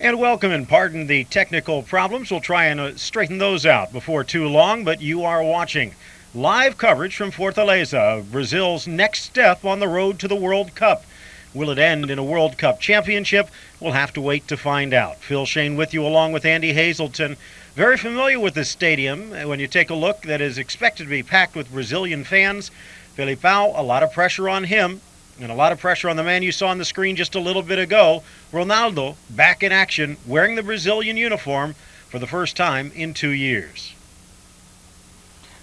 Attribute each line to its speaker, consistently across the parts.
Speaker 1: And welcome, and pardon the technical problems. We'll try and straighten those out before too long, but you are watching live coverage from Fortaleza of Brazil's next step on the road to the World Cup. Will it end in a World Cup championship? We'll have to wait to find out. Phil Shane with you along with Andy Hazelton. Very familiar with this stadium. When you take a look, that is expected to be packed with Brazilian fans. Felipao, a lot of pressure on him. And a lot of pressure on the man you saw on the screen just a little bit ago, Ronaldo, back in action, wearing the Brazilian uniform for the first time in 2 years.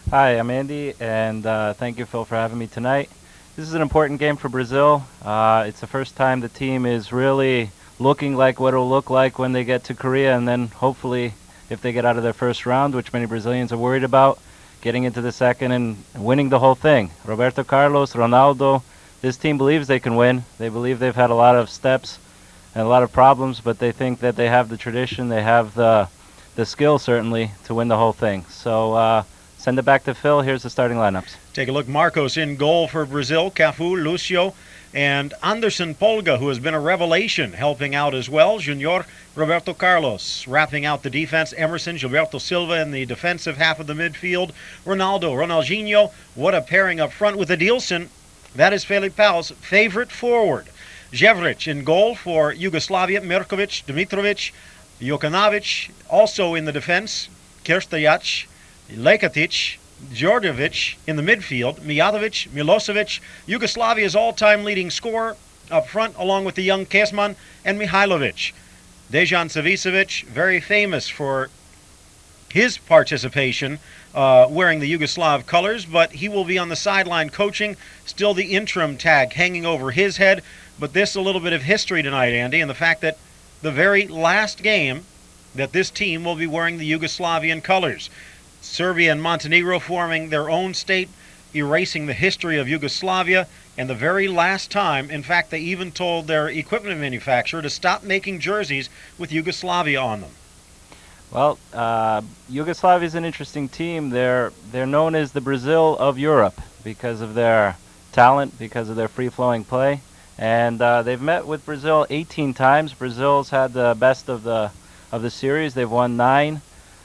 Speaker 2: Hi, I'm Andy, and thank you, Phil, for having me tonight. This is an important game for Brazil. It's the first time the team is really looking like what it'll look like when they get to Korea, and then hopefully, if they get out of their first round, which many Brazilians are worried about, getting into the second and winning the whole thing. Roberto Carlos, Ronaldo. This team believes they can win. They believe they've had a lot of steps and a lot of problems, but they think that they have the tradition, they have the skill, certainly, to win the whole thing. So send it back to Phil. Here's the starting lineups.
Speaker 1: Take a look. Marcos in goal for Brazil. Cafu, Lucio, and Anderson Polga, who has been a revelation, helping out as well. Junior, Roberto Carlos, wrapping out the defense. Emerson, Gilberto Silva in the defensive half of the midfield. Ronaldinho. What a pairing up front with Adilson. That is Felipao's favorite forward. Jevric in goal for Yugoslavia. Mirkovic, Dimitrovic, Jokanovic. Also in the defense, Krstajic, Lekatic, Djordjevic in the midfield. Mijatovic, Milosevic, Yugoslavia's all-time leading scorer up front, along with the young Kesman and Mihailovic. Dejan Savicevic, very famous for his participation wearing the Yugoslav colors, but he will be on the sideline coaching. Still the interim tag hanging over his head. But this a little bit of history tonight, Andy, and the fact that the very last game that this team will be wearing the Yugoslavian colors. Serbia and Montenegro forming their own state, erasing the history of Yugoslavia, and the very last time, in fact, they even told their equipment manufacturer to stop making jerseys with Yugoslavia on them.
Speaker 2: Well, Yugoslavia is an interesting team. They're known as the Brazil of Europe because of their talent, because of their free-flowing play. And they've met with Brazil 18 times. Brazil's had the best of the series. They've won 9.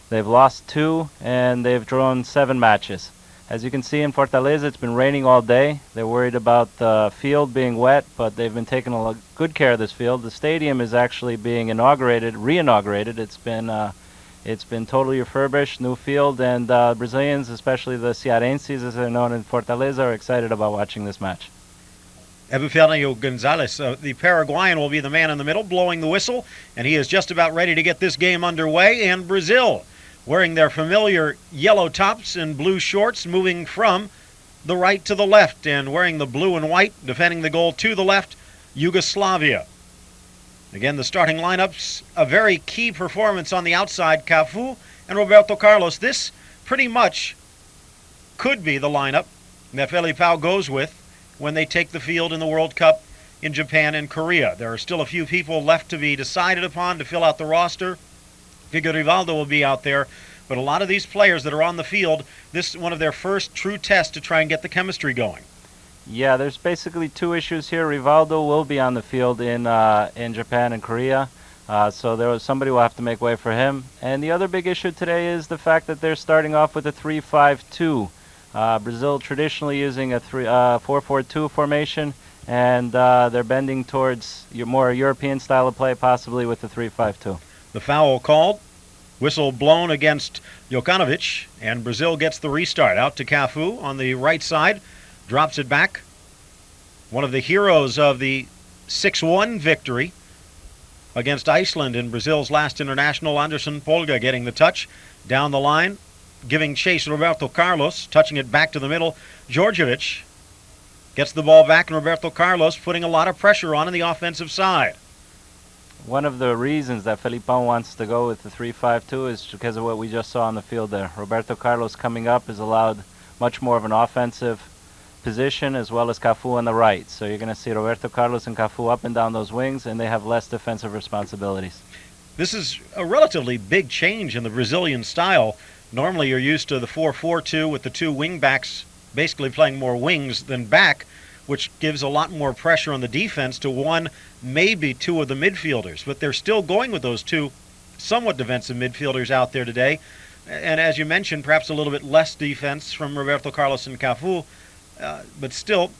Speaker 2: They've lost 2, and they've drawn 7 matches. As you can see in Fortaleza, it's been raining all day. They're worried about the field being wet, but they've been taking good care of this field. The stadium is actually being re-inaugurated. It's been totally refurbished, new field, and Brazilians, especially the Cearenses, as they're known in Fortaleza, are excited about watching this match.
Speaker 1: Epifanio Gonzalez, the Paraguayan, will be the man in the middle, blowing the whistle, and he is just about ready to get this game underway. And Brazil, wearing their familiar yellow tops and blue shorts, moving from the right to the left, and wearing the blue and white, defending the goal to the left, Yugoslavia. Again, the starting lineups, a very key performance on the outside, Cafu and Roberto Carlos. This pretty much could be the lineup that Felipao goes with when they take the field in the World Cup in Japan and Korea. There are still a few people left to be decided upon to fill out the roster. Figo Rivaldo will be out there, but a lot of these players that are on the field, this is one of their first true tests to try and get the chemistry going.
Speaker 2: Yeah, there's basically 2 issues here. Rivaldo will be on the field in Japan and Korea, so somebody will have to make way for him. And the other big issue today is the fact that they're starting off with a 3-5-2. Brazil traditionally using a 4-4-2 formation, and they're bending towards more European style of play, possibly with the 3-5-2.
Speaker 1: The foul called, whistle blown against Jokanovic, and Brazil gets the restart. Out to Cafu on the right side. Drops it back. One of the heroes of the 6-1 victory against Iceland in Brazil's last international, Anderson Polga, getting the touch. Down the line, giving chase Roberto Carlos, touching it back to the middle. Djordjevic gets the ball back, and Roberto Carlos putting a lot of pressure on the offensive side.
Speaker 2: One of the reasons that Felipao wants to go with the 3-5-2 is because of what we just saw on the field there. Roberto Carlos coming up has allowed much more of an offensive position, as well as Cafu on the right. So you're going to see Roberto Carlos and Cafu up and down those wings, and they have less defensive responsibilities.
Speaker 1: This is a relatively big change in the Brazilian style. Normally you're used to the 4-4-2 with the 2 wing backs basically playing more wings than back. which gives a lot more pressure on the defense to one, maybe two of the midfielders. But they're still going with those two somewhat defensive midfielders out there today. And as you mentioned, perhaps a little bit less defense from Roberto Carlos and Cafu, but still,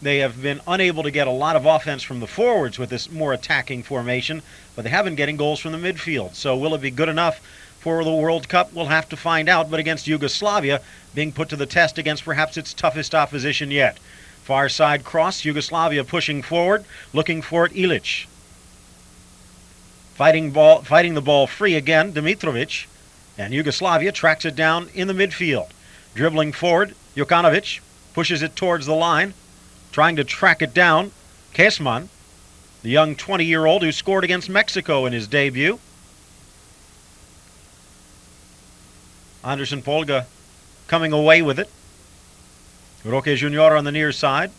Speaker 1: they have been unable to get a lot of offense from the forwards with this more attacking formation, but they have been getting goals from the midfield. So will it be good enough for the World Cup? We'll have to find out, but against Yugoslavia, being put to the test against perhaps its toughest opposition yet. Far side cross, Yugoslavia pushing forward, looking for it, Ilic. Fighting the ball free again, Dimitrovic, and Yugoslavia tracks it down in the midfield. Dribbling forward, Jokanovic pushes it towards the line, trying to track it down. Kesman, the young 20-year-old who scored against Mexico in his debut. Anderson Polga coming away with it. Roque Junior on the near side,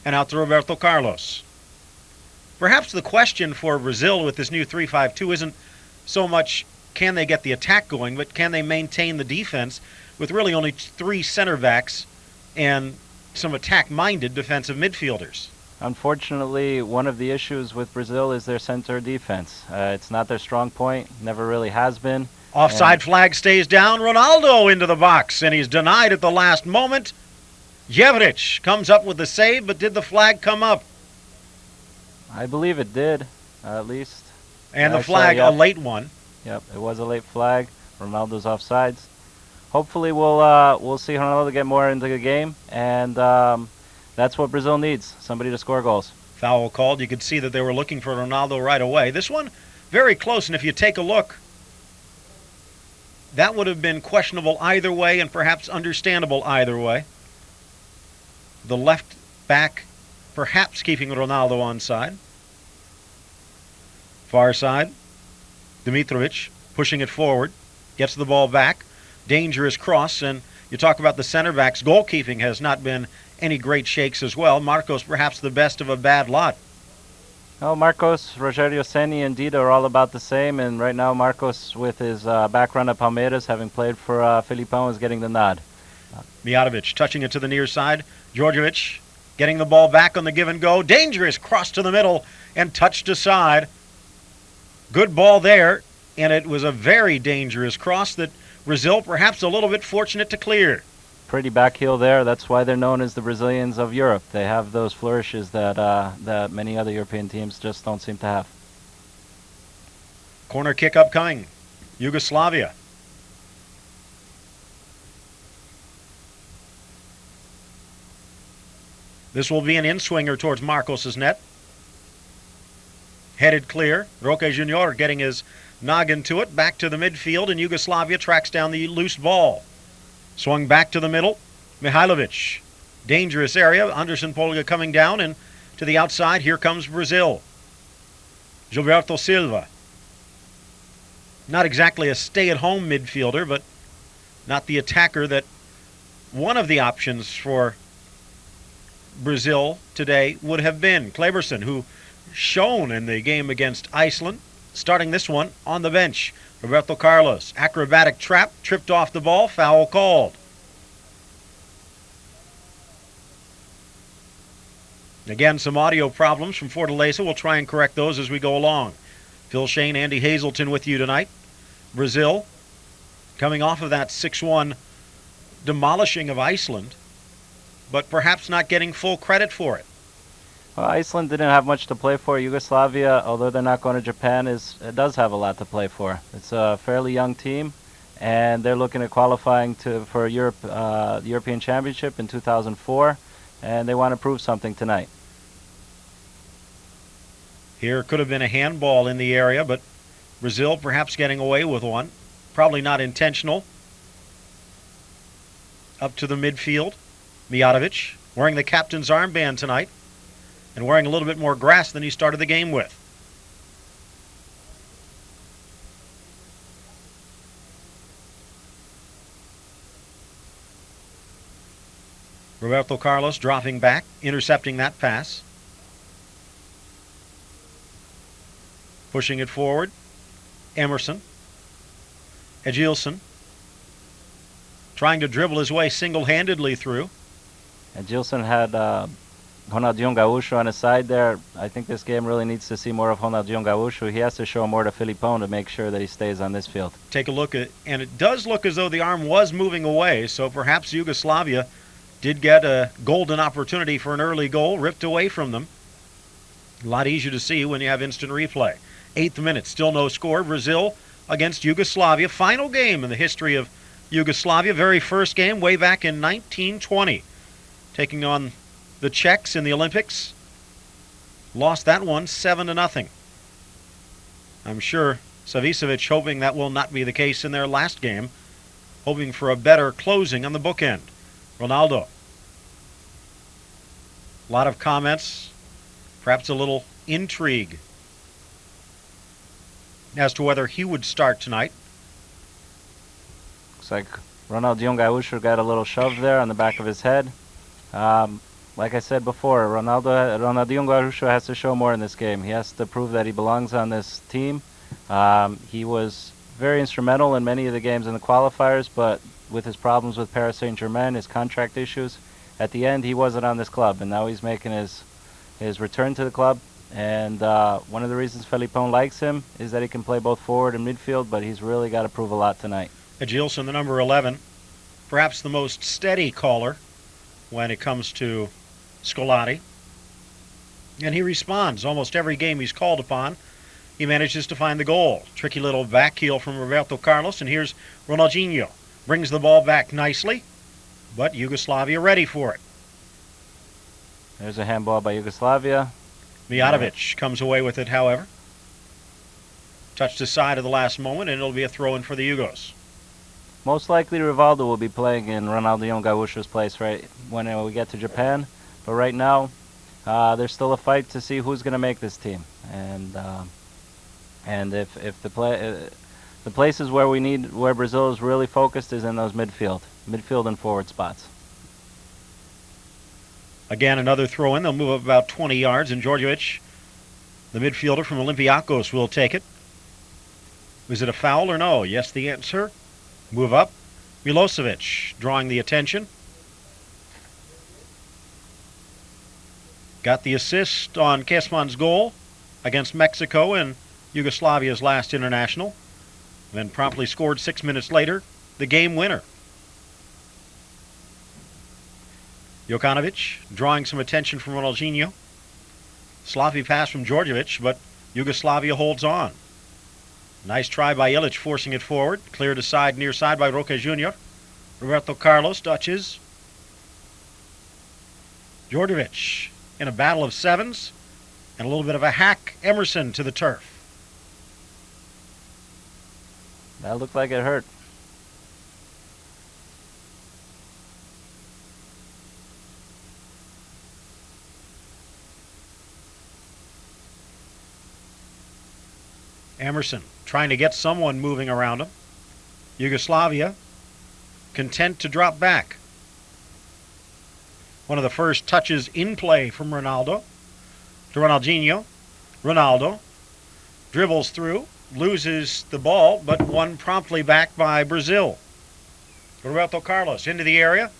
Speaker 1: and out to Roberto Carlos. Perhaps the question for Brazil with this new 3-5-2 isn't so much can they get the attack going, but can they maintain the defense with really only three center backs and some attack-minded defensive midfielders.
Speaker 2: Unfortunately, one of the issues with Brazil is their center defense. It's not their strong point, never really has been.
Speaker 1: Offside flag stays down. Ronaldo into the box, and he's denied at the last moment. Jevric comes up with the save, but did the flag come up?
Speaker 2: I believe it did, at least.
Speaker 1: And the flag, a late one.
Speaker 2: Yep, it was a late flag. Ronaldo's offsides. Hopefully we'll see Ronaldo get more into the game, and that's what Brazil needs, somebody to score goals.
Speaker 1: Foul called. You could see that they were looking for Ronaldo right away. This one, very close, and if you take a look, that would have been questionable either way and perhaps understandable either way. The left back perhaps keeping Ronaldo onside. Far side, Dimitrovic pushing it forward, gets the ball back. Dangerous cross, and you talk about the center backs. Goalkeeping has not been any great shakes as well. Marcos perhaps the best of a bad lot.
Speaker 2: Oh, Marcos, Rogério Ceni, and Dida are all about the same, and right now Marcos, with his background at Palmeiras, having played for Filipão, is getting the nod.
Speaker 1: Mijatovic touching it to the near side. Djordjevic getting the ball back on the give and go. Dangerous cross to the middle and touched aside. Good ball there, and it was a very dangerous cross that Brazil perhaps a little bit fortunate to clear.
Speaker 2: Pretty back heel there. That's why they're known as the Brazilians of Europe. They have those flourishes that many other European teams just don't seem to have.
Speaker 1: Corner kick upcoming. Yugoslavia. This will be an in-swinger towards Marcos' net. Headed clear. Roque Junior getting his noggin to it. Back to the midfield, and Yugoslavia tracks down the loose ball. Swung back to the middle. Mihailovic. Dangerous area. Anderson Polga coming down, and to the outside, here comes Brazil. Gilberto Silva. Not exactly a stay-at-home midfielder, but not the attacker that one of the options for Brazil today would have been. Kleberson, who shone in the game against Iceland, starting this one on the bench. Roberto Carlos, acrobatic trap, tripped off the ball, foul called. Again, some audio problems from Fortaleza. We'll try and correct those as we go along. Phil Shane, Andy Hazelton with you tonight. Brazil coming off of that 6-1 demolishing of Iceland, but perhaps not getting full credit for it.
Speaker 2: Well, Iceland didn't have much to play for. Yugoslavia, although they're not going to Japan, it does have a lot to play for. It's a fairly young team, and they're looking at qualifying for European Championship in 2004, and they want to prove something tonight.
Speaker 1: Here could have been a handball in the area, but Brazil perhaps getting away with one. Probably not intentional. Up to the midfield. Mijatovic wearing the captain's armband tonight and wearing a little bit more grass than he started the game with. Roberto Carlos dropping back, intercepting that pass. Pushing it forward. Emerson. Edgilson. Trying to dribble his way single-handedly through.
Speaker 2: And Gilson had Ronaldinho Gaúcho on his side there. I think this game really needs to see more of Ronaldinho Gaúcho. He has to show more to Filipão to make sure that he stays on this field.
Speaker 1: Take a look at, and it does look as though the arm was moving away, so perhaps Yugoslavia did get a golden opportunity for an early goal ripped away from them. A lot easier to see when you have instant replay. 8th minute, still no score. Brazil against Yugoslavia. Final game in the history of Yugoslavia. Very first game way back in 1920. Taking on the Czechs in the Olympics. Lost that one 7-0. I'm sure Savicevic hoping that will not be the case in their last game. Hoping for a better closing on the bookend. Ronaldo. A lot of comments. Perhaps a little intrigue as to whether he would start tonight.
Speaker 2: Looks like Ronaldinho Gaúcho got a little shove there on the back of his head. Like I said before, Ronaldinho Gaúcho has to show more in this game. He has to prove that he belongs on this team. He was very instrumental in many of the games in the qualifiers, but with his problems with Paris Saint-Germain, his contract issues, at the end he wasn't on this club, and now he's making his return to the club. And one of the reasons Felipão likes him is that he can play both forward and midfield, but he's really got to prove a lot tonight.
Speaker 1: Agilson, the number 11, perhaps the most steady caller when it comes to Scolari. And he responds almost every game he's called upon. He manages to find the goal. Tricky little back heel from Roberto Carlos, and here's Ronaldinho. Brings the ball back nicely, but Yugoslavia ready for it.
Speaker 2: There's a handball by Yugoslavia.
Speaker 1: Mijatovic comes away with it, however. Touched aside at the last moment, and it'll be a throw-in for the Yugos.
Speaker 2: Most likely Rivaldo will be playing in Ronaldinho Gaúcho's place right when we get to Japan. But right now, there's still a fight to see who's going to make this team. And if the places where Brazil is really focused is in those midfield and forward spots.
Speaker 1: Again, another throw-in. They'll move up about 20 yards, and Djordjevic, the midfielder from Olympiacos, will take it. Was it a foul or no? Yes, the answer. Move up. Milosevic drawing the attention. Got the assist on Kesman's goal against Mexico in Yugoslavia's last international. Then promptly scored 6 minutes later, the game winner. Jokanovic drawing some attention from Ronaldinho. Sloppy pass from Djordjevic, but Yugoslavia holds on. Nice try by Ilic, forcing it forward. Cleared aside, near side by Roque Jr. Roberto Carlos touches. Djordjevic in a battle of sevens. And a little bit of a hack. Emerson to the turf.
Speaker 2: That looked like it hurt.
Speaker 1: Emerson trying to get someone moving around him. Yugoslavia content to drop back. One of the first touches in play from Ronaldo to Ronaldinho. Ronaldo dribbles through, loses the ball, but won promptly back by Brazil. Roberto Carlos into the area.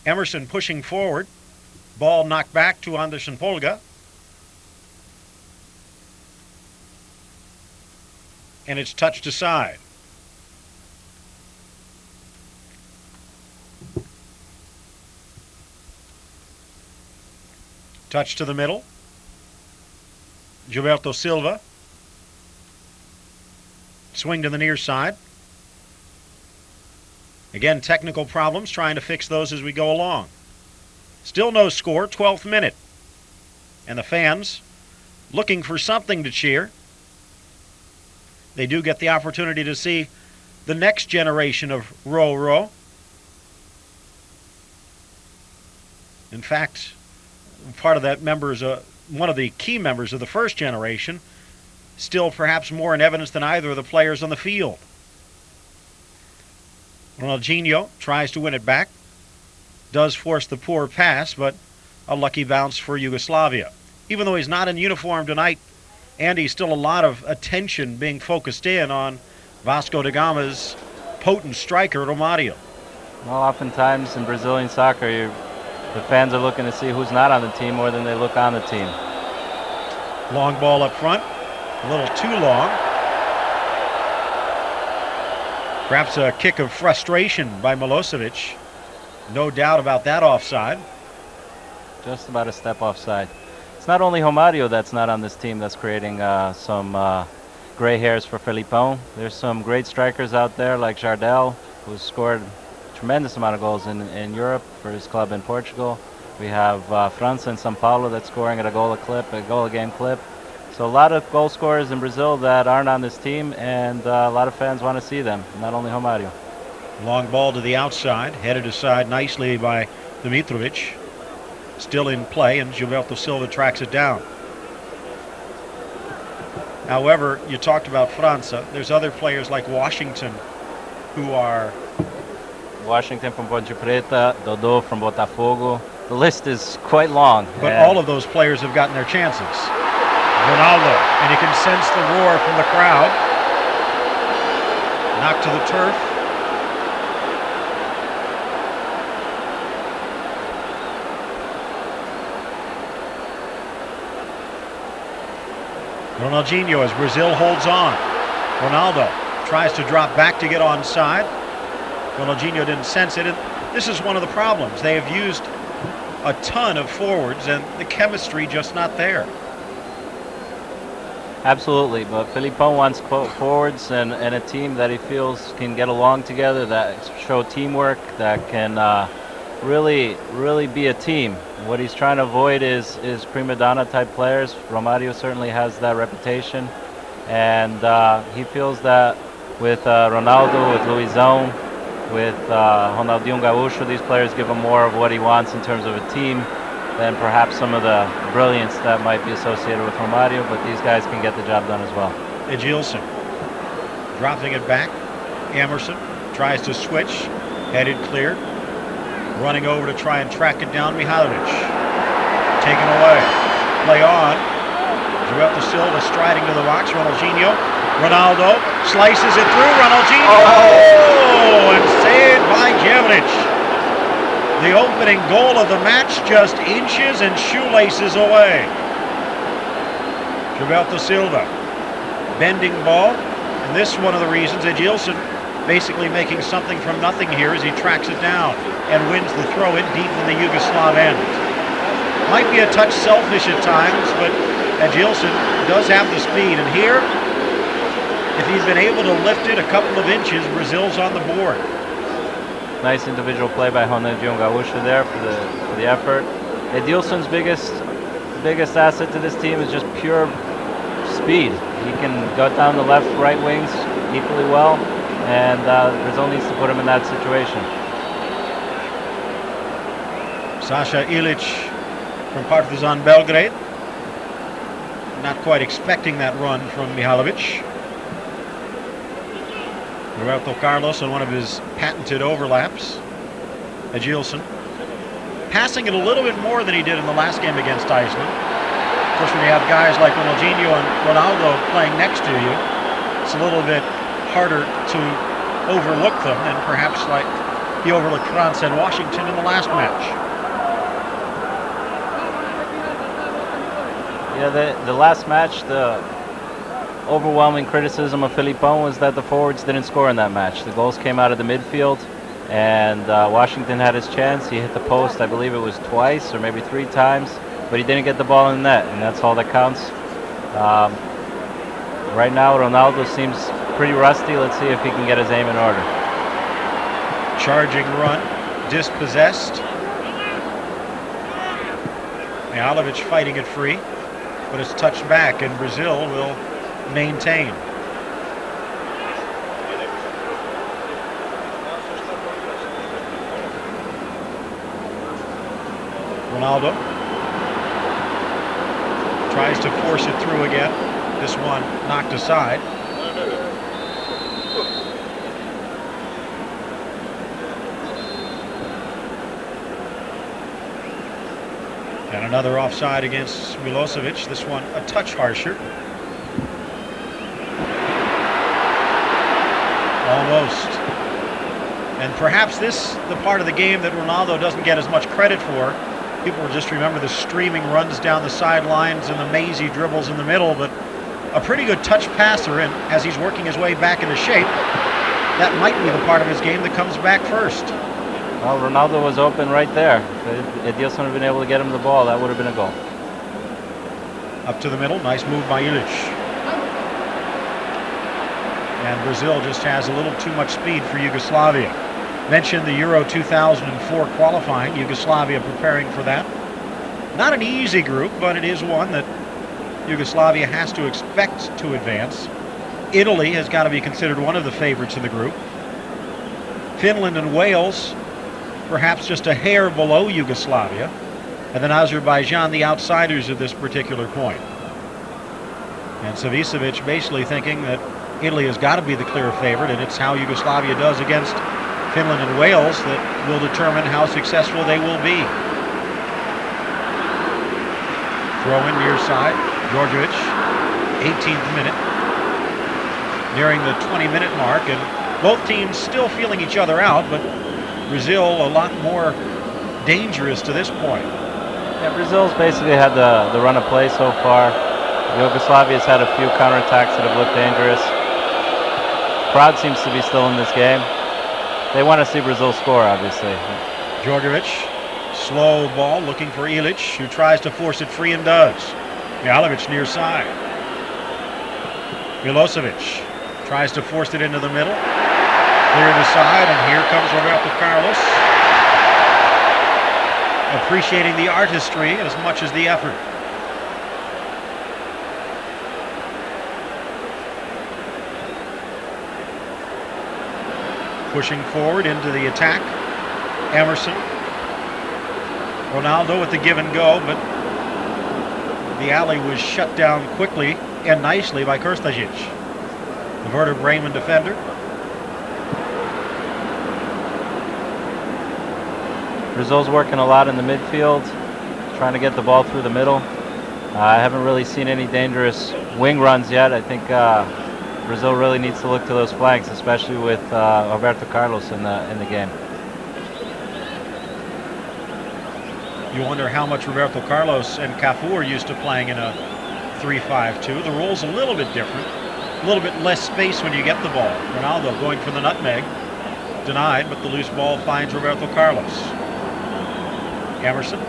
Speaker 1: Emerson pushing forward. Ball knocked back to Anderson Polga. And it's touched aside. Touch to the middle. Gilberto Silva. Swing to the near side. Again, technical problems, trying to fix those as we go along. Still no score, 12th minute. And the fans looking for something to cheer. They do get the opportunity to see the next generation of Ro-Ro. In fact, part of that member is one of the key members of the first generation, still perhaps more in evidence than either of the players on the field. Ronaldinho tries to win it back, does force the poor pass, but a lucky bounce for Yugoslavia. Even though he's not in uniform tonight, Andy, still a lot of attention being focused in on Vasco da Gama's potent striker, Romario.
Speaker 2: Well, oftentimes in Brazilian soccer, the fans are looking to see who's not on the team more than they look on the team.
Speaker 1: Long ball up front, a little too long. Perhaps a kick of frustration by Milosevic. No doubt about that offside.
Speaker 2: Just about a step offside. It's not only Romario that's not on this team that's creating some gray hairs for Felipão. There's some great strikers out there like Jardel, who's scored a tremendous amount of goals in Europe for his club in Portugal. We have França and São Paulo that's scoring at a goal a game clip. So a lot of goal scorers in Brazil that aren't on this team, and a lot of fans want to see them, not only Romario.
Speaker 1: Long ball to the outside, headed aside nicely by Dimitrovic. Still in play, and Gilberto Silva tracks it down. However, you talked about França. There's other players like Washington who are...
Speaker 2: Washington from Ponte Preta, Dodô from Botafogo. The list is quite long.
Speaker 1: But all of those players have gotten their chances. Ronaldo, and you can sense the roar from the crowd. Knocked to the turf. Ronaldinho as Brazil holds on. Ronaldo tries to drop back to get onside. Ronaldinho didn't sense it. And this is one of the problems. They have used a ton of forwards, and the chemistry just not there.
Speaker 2: Absolutely, but Felipão wants forwards and a team that he feels can get along together, that show teamwork, that can really be a team. What he's trying to avoid is prima donna type players. Romario certainly has that reputation, and he feels that with Ronaldo, with Luizão, with Ronaldinho Gaúcho, these players give him more of what he wants in terms of a team than perhaps some of the brilliance that might be associated with Romario, but these guys can get the job done as well.
Speaker 1: Edilson dropping it back. Emerson tries to switch, headed clear. Running over to try and track it down. Mihajlovic taken away. Play on. Gilberto Silva striding to the box. Ronaldo slices it through. Ronaldinho! Oh! And saved by Jevric. The opening goal of the match just inches and shoelaces away. Gilberto Silva. Bending ball. And this one of the reasons Edilson basically making something from nothing here as he tracks it down and wins the throw-in deep in the Yugoslav end. Might be a touch selfish at times, but Edilson does have the speed. And here, if he's been able to lift it a couple of inches, Brazil's on the board.
Speaker 2: Nice individual play by Ronaldinho Gaúcho there for the effort. Edilson's biggest asset to this team is just pure speed. He can go down the left, right wings equally well, and Brazil needs to put him in that situation.
Speaker 1: Sasha Ilic from Partizan Belgrade. Not quite expecting that run from Mihajlovic. Roberto Carlos on one of his patented overlaps. Edilson passing it a little bit more than he did in the last game against Iceland. Of course, when you have guys like Ronaldinho and Ronaldo playing next to you, it's a little bit harder to overlook them than perhaps like he overlooked France and Washington in the last match.
Speaker 2: Yeah, the last match, the overwhelming criticism of Felipão was that the forwards didn't score in that match. The goals came out of the midfield, and Washington had his chance. He hit the post, I believe it was twice or maybe 3 times, but he didn't get the ball in the net, and that's all that counts. Right now, Ronaldo seems pretty rusty. Let's see if he can get his aim in order.
Speaker 1: Charging run, dispossessed. Mihajlovic fighting it free, but it's touched back, and Brazil will maintain. Ronaldo tries to force it through again. This one knocked aside. And another offside against Milosevic. This one a touch harsher. Almost. And perhaps this the part of the game that Ronaldo doesn't get as much credit for. People will just remember the streaming runs down the sidelines and the mazy dribbles in the middle, but a pretty good touch passer, and as he's working his way back into shape, that might be the part of his game that comes back first.
Speaker 2: Well, Ronaldo was open right there. If Edilson had been able to get him the ball, that would have been a goal.
Speaker 1: Up to the middle, nice move by Ilic. And Brazil just has a little too much speed for Yugoslavia. Mentioned the Euro 2004 qualifying, Yugoslavia preparing for that. Not an easy group, but it is one that Yugoslavia has to expect to advance. Italy has got to be considered one of the favorites in the group. Finland and Wales, perhaps just a hair below Yugoslavia. And then Azerbaijan, the outsiders at this particular point. And Savicevic basically thinking that Italy has got to be the clear favorite, and it's how Yugoslavia does against Finland and Wales that will determine how successful they will be. Throw in near side, Djordjevic, 18th minute, nearing the 20-minute mark, and both teams still feeling each other out, but Brazil a lot more dangerous to this point.
Speaker 2: Yeah, Brazil's basically had the run of play so far. Yugoslavia's had a few counterattacks that have looked dangerous. Crowd seems to be still in this game. They want to see Brazil score, obviously.
Speaker 1: Djordjevic, slow ball, looking for Ilic, who tries to force it free and does. Mihailovic near side. Milosevic tries to force it into the middle. Clear the side, and here comes Roberto Carlos. Appreciating the artistry as much as the effort. Pushing forward into the attack. Emerson. Ronaldo with the give and go, but the alley was shut down quickly and nicely by Krstajic, the Werder Bremen defender.
Speaker 2: Brazil's working a lot in the midfield, trying to get the ball through the middle. I haven't really seen any dangerous wing runs yet. I think Brazil really needs to look to those flanks, especially with Roberto Carlos in the game.
Speaker 1: You wonder how much Roberto Carlos and Cafu are used to playing in a 3-5-2. The rule's a little bit different, a little bit less space when you get the ball. Ronaldo going for the nutmeg, denied, but the loose ball finds Roberto Carlos. Emerson,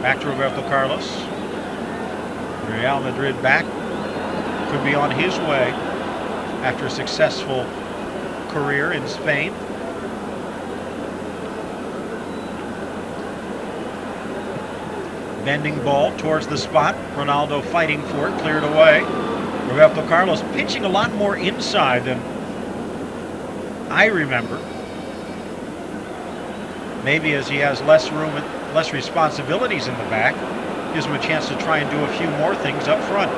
Speaker 1: back to Roberto Carlos. Real Madrid back, could be on his way after a successful career in Spain. Bending ball towards the spot. Ronaldo fighting for it, cleared away. Roberto Carlos pitching a lot more inside than I remember. Maybe as he has less room and less responsibilities in the back, gives him a chance to try and do a few more things up front.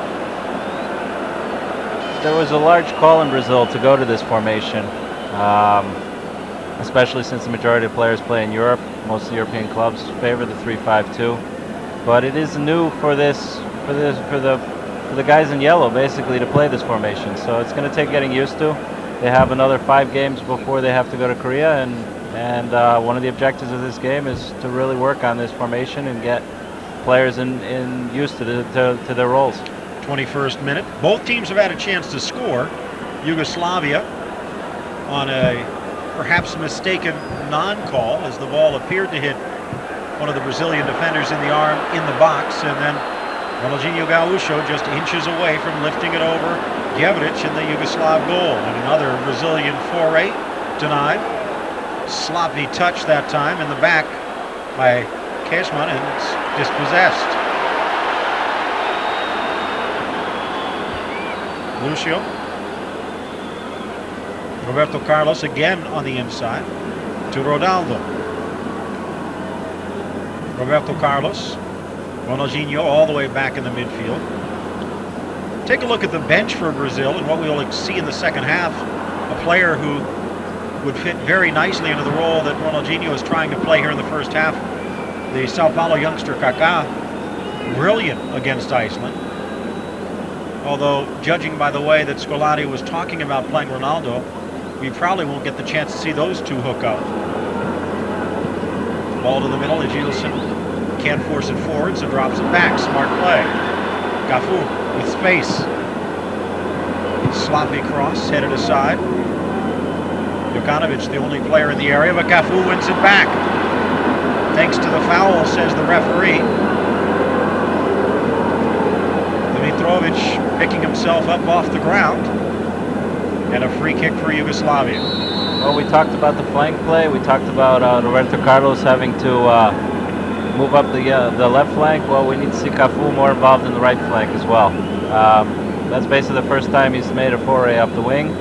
Speaker 2: There was a large call in Brazil to go to this formation, especially since the majority of players play in Europe. Most of the European clubs favor the 3-5-2, but it is new for the guys in yellow basically to play this formation. So it's going to take getting used to. They have another 5 games before they have to go to Korea, and one of the objectives of this game is to really work on this formation and get players in used to their roles.
Speaker 1: 21st minute. Both teams have had a chance to score. Yugoslavia on a perhaps mistaken non-call as the ball appeared to hit one of the Brazilian defenders in the arm in the box, and then Ronaldinho Gaúcho just inches away from lifting it over Djordjevic in the Yugoslav goal. And another Brazilian foray denied. Sloppy touch that time in the back by Cashman, and it's dispossessed. Lucio. Roberto Carlos again on the inside to Ronaldo. Roberto Carlos. Ronaldinho all the way back in the midfield. Take a look at the bench for Brazil and what we'll see in the second half. A player who would fit very nicely into the role that Ronaldinho is trying to play here in the first half. The Sao Paulo youngster Kaká, brilliant against Iceland. Although, judging by the way that Scolari was talking about playing Ronaldo, we probably won't get the chance to see those two hook up. Ball to the middle. Edilson can't force it forward, so drops it back. Smart play. Cafu with space. Sloppy cross, headed aside. Jokanovic, the only player in the area, but Cafu wins it back. Thanks to the foul, says the referee. Dimitrovic picking himself up off the ground. And a free kick for Yugoslavia.
Speaker 2: Well, we talked about the flank play. We talked about Roberto Carlos having to move up the left flank. Well, we need to see Cafu more involved in the right flank as well. That's basically the first time he's made a foray up the wing,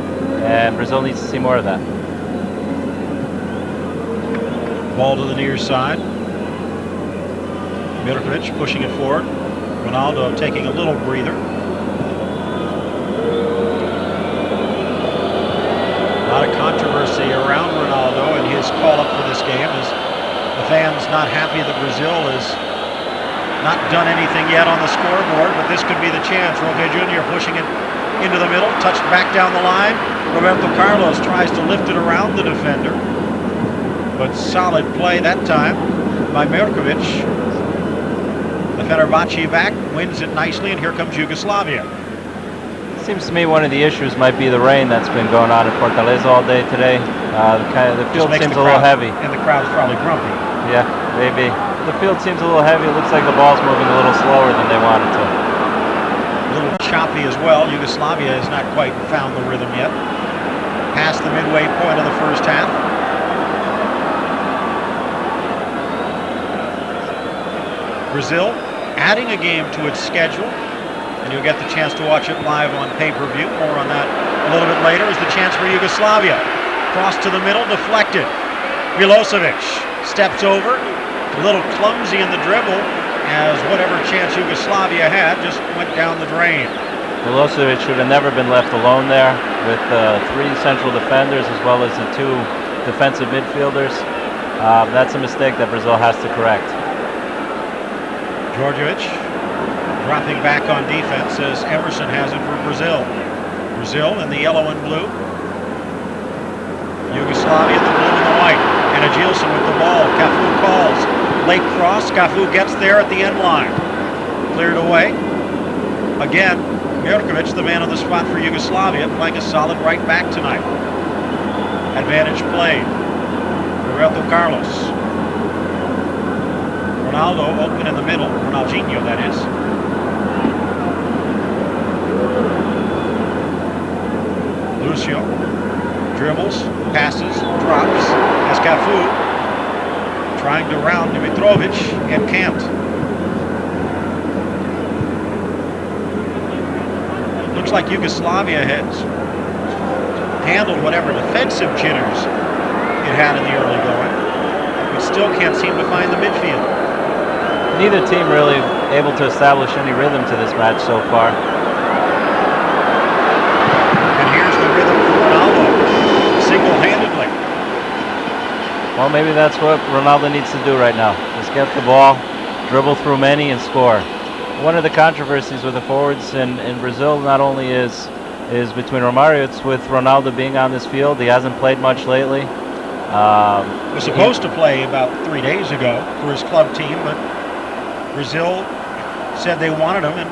Speaker 2: and Brazil needs to see more of that.
Speaker 1: Ball to the near side. Mirkovic pushing it forward. Ronaldo taking a little breather. A lot of controversy around Ronaldo and his call-up for this game, as the fans not happy that Brazil has not done anything yet on the scoreboard, but this could be the chance. Roque Jr. pushing it into the middle, touched back down the line. Roberto Carlos tries to lift it around the defender, but solid play that time by Mirkovic. The Fenerbahce back wins it nicely, and here comes Yugoslavia.
Speaker 2: Seems to me one of the issues might be the rain that's been going on in Fortaleza all day today. The field seems a little heavy.
Speaker 1: And the crowd's probably grumpy.
Speaker 2: Yeah, maybe. The field seems a little heavy. It looks like the ball's moving a little slower than they want it to.
Speaker 1: A little choppy as well. Yugoslavia has not quite found the rhythm yet. Past the midway point of the first half. Brazil adding a game to its schedule, and you'll get the chance to watch it live on pay-per-view. More on that a little bit later. Is the chance for Yugoslavia. Cross to the middle, deflected. Milosevic steps over, a little clumsy in the dribble, as whatever chance Yugoslavia had just went down the drain.
Speaker 2: Milosevic should have never been left alone there with three central defenders as well as the two defensive midfielders. That's a mistake that Brazil has to correct.
Speaker 1: Djordjevic dropping back on defense as Emerson has it for Brazil. Brazil in the yellow and blue. Yugoslavia in the blue and the white. And Edilson with the ball. Cafu calls. Late cross. Cafu gets there at the end line. Cleared away. Again, Mirkovic, the man on the spot for Yugoslavia, playing a solid right back tonight. Advantage played. Roberto Carlos. Ronaldo open in the middle. Ronaldinho, that is. Lucio dribbles, passes, drops as Cafu trying to round Dimitrovic and can't. Looks like Yugoslavia has handled whatever defensive jitters it had in the early going, but still can't seem to find the midfield.
Speaker 2: Neither team really able to establish any rhythm to this match so far.
Speaker 1: And here's the rhythm for Ronaldo, single-handedly.
Speaker 2: Well, maybe that's what Ronaldo needs to do right now. Just get the ball, dribble through many, and score. One of the controversies with the forwards in Brazil not only is between Romario, it's with Ronaldo being on this field. He hasn't played much lately.
Speaker 1: Was supposed to play about 3 days ago for his club team, but Brazil said they wanted him, and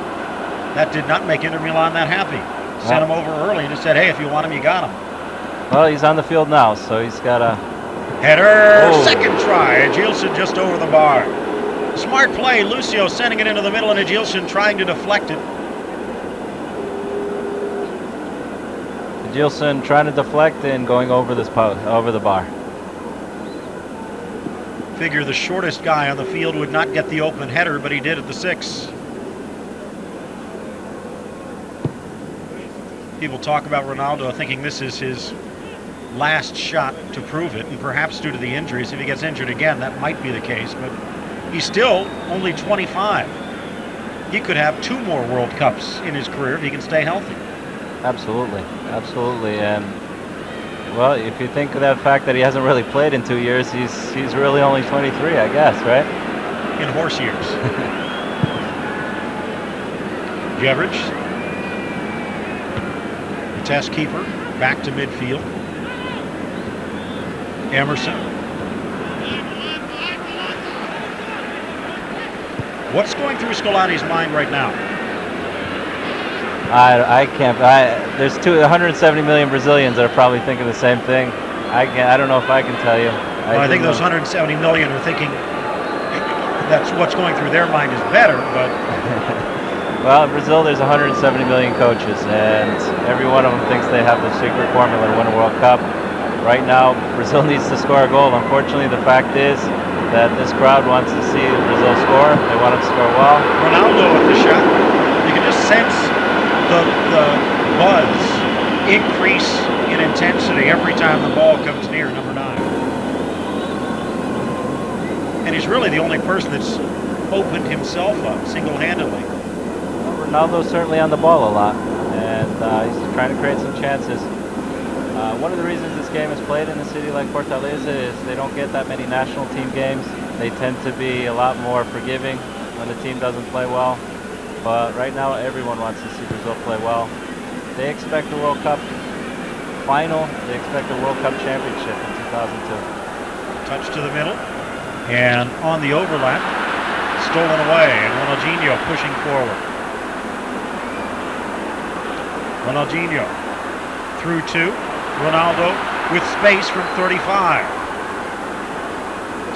Speaker 1: that did not make Inter Milan that happy. Sent him over early and just said, hey, if you want him, you got him.
Speaker 2: Well, he's on the field now, so he's got a...
Speaker 1: Header, second try. Edilson just over the bar. Smart play. Lucio sending it into the middle, and Edilson trying to deflect it.
Speaker 2: Edilson trying to deflect and going over over the bar.
Speaker 1: Figure the shortest guy on the field would not get the open header, but he did at the 6. People talk about Ronaldo thinking this is his last shot to prove it, and perhaps due to the injuries, if he gets injured again, that might be the case, but he's still only 25. He could have 2 more World Cups in his career if he can stay healthy.
Speaker 2: Absolutely, absolutely, and well, if you think of that fact that he hasn't really played in 2 years, he's really only 23, I guess, right?
Speaker 1: In horse years. Jevrich, the test keeper, back to midfield. Emerson. What's going through Scolotti's mind right now?
Speaker 2: I can't. There's 170 million Brazilians that are probably thinking the same thing. I don't know if I can tell you.
Speaker 1: Well, I think those 170 million are thinking that's what's going through their mind is better, but.
Speaker 2: Well, in Brazil, there's 170 million coaches, and every one of them thinks they have the secret formula to win a World Cup. Right now, Brazil needs to score a goal. Unfortunately, the fact is that this crowd wants to see Brazil score. They want them to score well.
Speaker 1: Ronaldo with the shot. You can just sense the buzz increase in intensity every time the ball comes near number 9. And he's really the only person that's opened himself up single-handedly.
Speaker 2: Well, Ronaldo's certainly on the ball a lot, and he's trying to create some chances. One of the reasons this game is played in a city like Fortaleza is they don't get that many national team games. They tend to be a lot more forgiving when the team doesn't play well. But right now, everyone wants to see Brazil play well. They expect a World Cup final. They expect a World Cup championship in 2002.
Speaker 1: Touch to the middle. And on the overlap, stolen away. And Ronaldinho pushing forward. Ronaldinho through 2. Ronaldo with space from 35.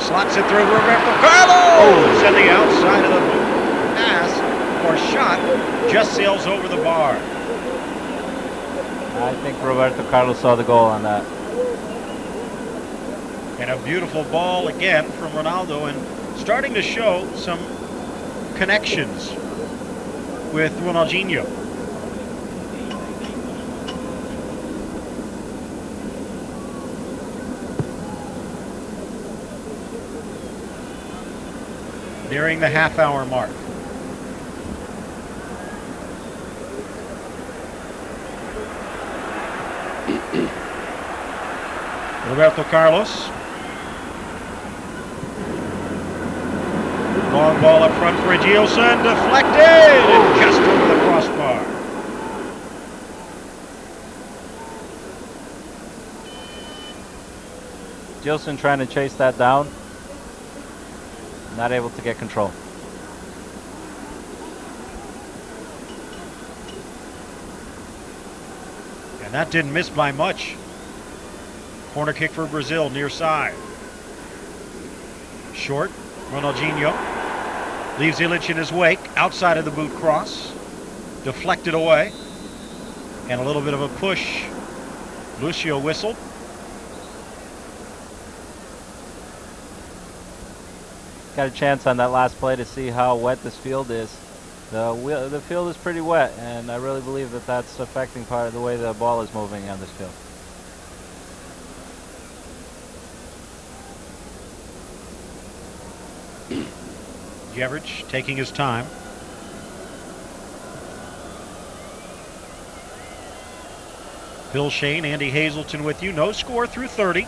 Speaker 1: Slots it through Roberto Carlos! And the outside of the pass or shot just sails over the bar.
Speaker 2: I think Roberto Carlos saw the goal on that.
Speaker 1: And a beautiful ball again from Ronaldo, and starting to show some connections with Ronaldinho. Nearing the half-hour mark. Roberto Carlos. Long ball up front for Gilson, deflected and just over the crossbar.
Speaker 2: Gilson trying to chase that down. Not able to get control.
Speaker 1: And that didn't miss by much. Corner kick for Brazil, near side. Short, Ronaldinho. Leaves Illich in his wake, outside of the boot cross. Deflected away. And a little bit of a push. Lucio whistled.
Speaker 2: Got a chance on that last play to see how wet this field is. The field is pretty wet, and I really believe that that's affecting part of the way the ball is moving on this field.
Speaker 1: Jevrich taking his time. Bill Shane, Andy Hazelton with you. No score through 30.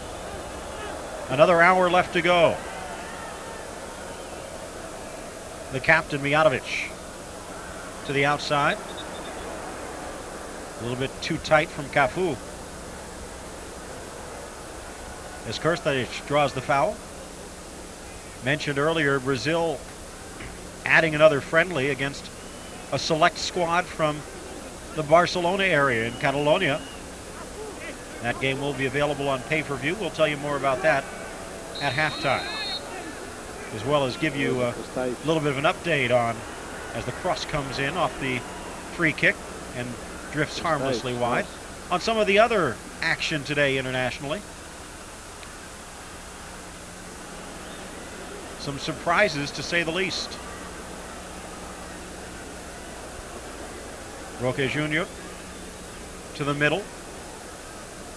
Speaker 1: Another hour left to go. The captain, Mijatovic, to the outside. A little bit too tight from Cafu. As Krstajic draws the foul. Mentioned earlier, Brazil adding another friendly against a select squad from the Barcelona area in Catalonia. That game will be available on pay-per-view. We'll tell you more about that at halftime, as well as give you a little bit of an update on as the cross comes in off the free kick and drifts harmlessly wide on some of the other action today internationally. Some surprises, to say the least. Roque Jr. to the middle.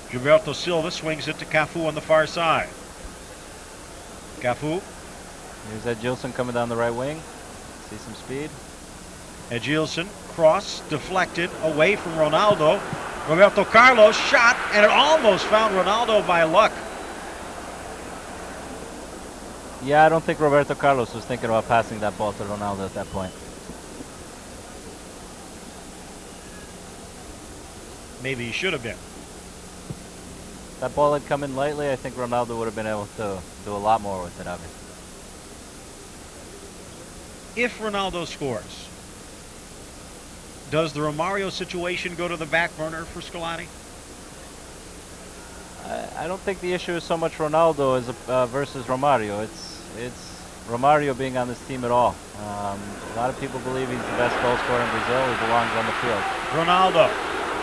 Speaker 1: Gilberto Silva swings it to Cafu on the far side. Cafu.
Speaker 2: Here's Edgilson coming down the right wing. See some speed.
Speaker 1: Edgilson, cross, deflected, away from Ronaldo. Roberto Carlos shot, and it almost found Ronaldo by luck.
Speaker 2: Yeah, I don't think Roberto Carlos was thinking about passing that ball to Ronaldo at that point.
Speaker 1: Maybe he should have been.
Speaker 2: that ball had come in lightly, I think Ronaldo would have been able to do a lot more with it, obviously.
Speaker 1: If Ronaldo scores, does the Romario situation go to the back burner for Scolari?
Speaker 2: I don't think the issue is so much Ronaldo as versus Romario. It's Romario being on this team at all. A lot of people believe he's the best goal scorer in Brazil. He belongs on the field.
Speaker 1: Ronaldo,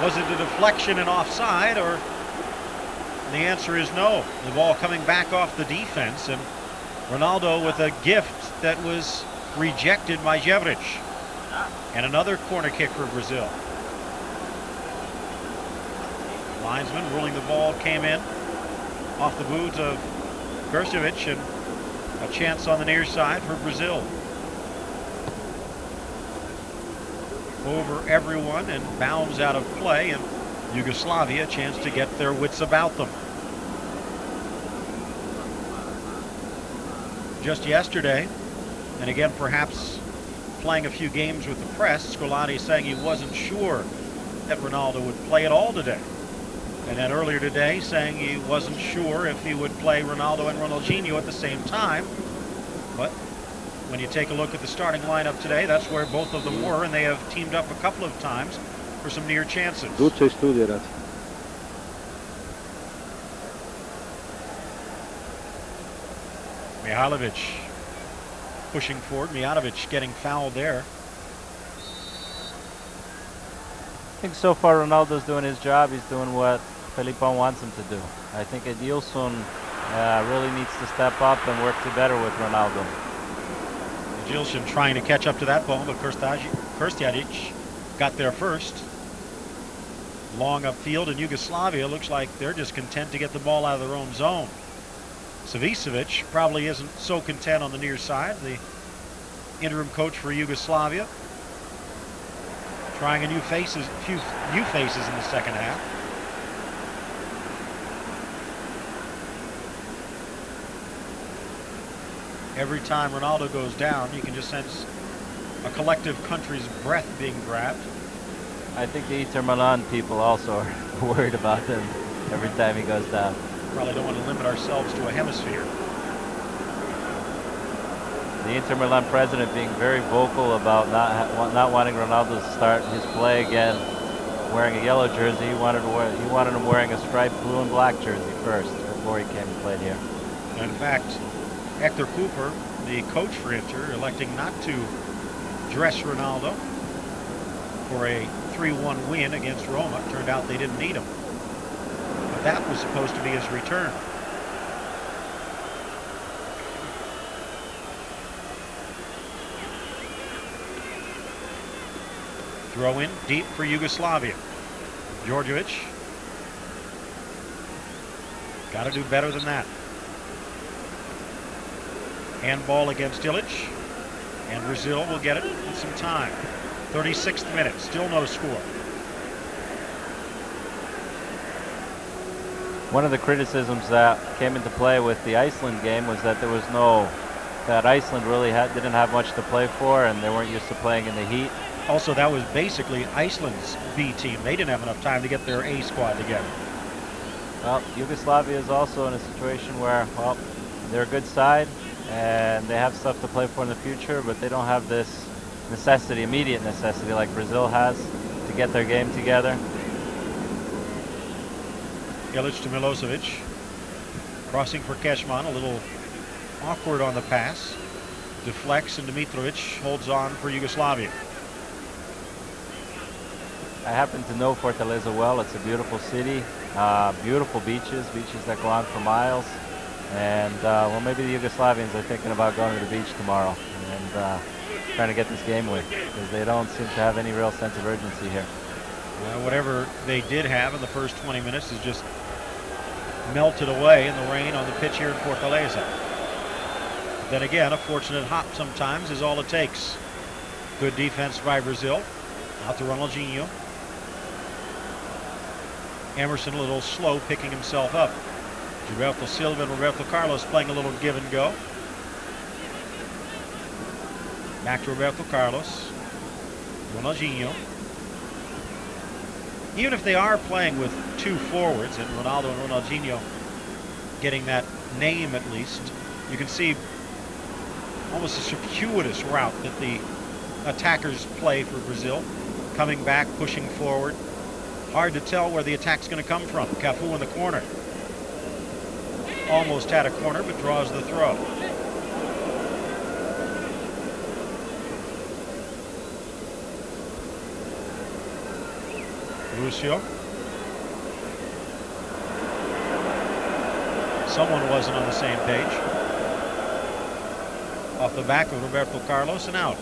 Speaker 1: was it a deflection and offside, or? The answer is no. The ball coming back off the defense, and Ronaldo with a gift that was rejected by Jevric. And another corner kick for Brazil. Linesman ruling the ball came in off the boot of Gershevich, and a chance on the near side for Brazil. Over everyone and bounds out of play, and Yugoslavia a chance to get their wits about them. Just yesterday, and again perhaps playing a few games with the press, Scolari saying he wasn't sure that Ronaldo would play at all today. And then earlier today saying he wasn't sure if he would play Ronaldo and Ronaldinho at the same time. But when you take a look at the starting lineup today, that's where both of them were, and they have teamed up a couple of times for some near chances. Mihailovic pushing forward. Mihailovic getting fouled there.
Speaker 2: I think so far Ronaldo's doing his job. He's doing what Felipão wants him to do. I think Edilson really needs to step up and work better with Ronaldo.
Speaker 1: Edilson trying to catch up to that ball, but Krstiajic got there first. Long upfield, and Yugoslavia looks like they're just content to get the ball out of their own zone. Savicevic probably isn't so content on the near side. The interim coach for Yugoslavia trying few new faces in the second half. Every time Ronaldo goes down, you can just sense a collective country's breath being grabbed.
Speaker 2: I think the Inter Milan people also are worried about him every time he goes down.
Speaker 1: Probably don't want to limit ourselves to a hemisphere.
Speaker 2: The Inter Milan president being very vocal about not wanting Ronaldo to start his play again wearing a yellow jersey. He wanted him wearing a striped blue and black jersey first before he came and played here.
Speaker 1: In fact, Hector Cooper, the coach for Inter, electing not to dress Ronaldo for a 3-1 win against Roma. Turned out they didn't need him. But that was supposed to be his return. Throw in deep for Yugoslavia. Djordjevic. Got to do better than that. Handball against Ilic. And Brazil will get it in some time. 36th minute, still no score.
Speaker 2: One of the criticisms that came into play with the Iceland game was that that Iceland really didn't have much to play for, and they weren't used to playing in the heat.
Speaker 1: Also, that was basically Iceland's B team. They didn't have enough time to get their A squad together.
Speaker 2: Well, Yugoslavia is also in a situation where, well, they're a good side, and they have stuff to play for in the future, but they don't have this immediate necessity like Brazil has to get their game together.
Speaker 1: Ilic to Milosevic. Crossing for Keshman, a little awkward on the pass. Deflects, and Dimitrovic holds on for Yugoslavia.
Speaker 2: I happen to know Fortaleza well. It's a beautiful city, beautiful beaches that go on for miles. And, well, maybe the Yugoslavians are thinking about going to the beach tomorrow and trying to get this game win, because they don't seem to have any real sense of urgency here.
Speaker 1: Whatever they did have in the first 20 minutes has just melted away in the rain on the pitch here in Fortaleza. But then again, a fortunate hop sometimes is all it takes. Good defense by Brazil. Out to Ronaldinho. Emerson a little slow picking himself up. Gilberto Silva and Roberto Carlos playing a little give and go. Back to Roberto Carlos. Ronaldinho. even if they are playing with two forwards, and Ronaldo and Ronaldinho getting that name at least, you can see almost a circuitous route that the attackers play for Brazil. Coming back, pushing forward. Hard to tell where the attack's going to come from. Cafu in the corner. Almost had a corner, but draws the throw. Lucio. Someone wasn't on the same page. Off the back of Roberto Carlos and out.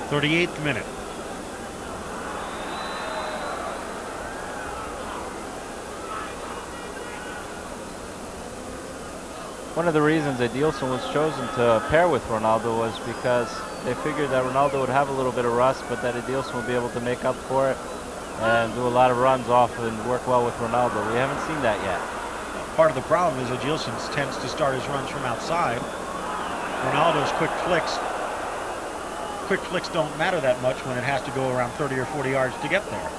Speaker 1: 38th minute.
Speaker 2: One of the reasons Edilson was chosen to pair with Ronaldo was because they figured that Ronaldo would have a little bit of rust, but that Edilson would be able to make up for it and do a lot of runs off and work well with Ronaldo. We haven't seen that yet.
Speaker 1: Part of the problem is Edilson tends to start his runs from outside. Ronaldo's quick flicks don't matter that much when it has to go around 30 or 40 yards to get there.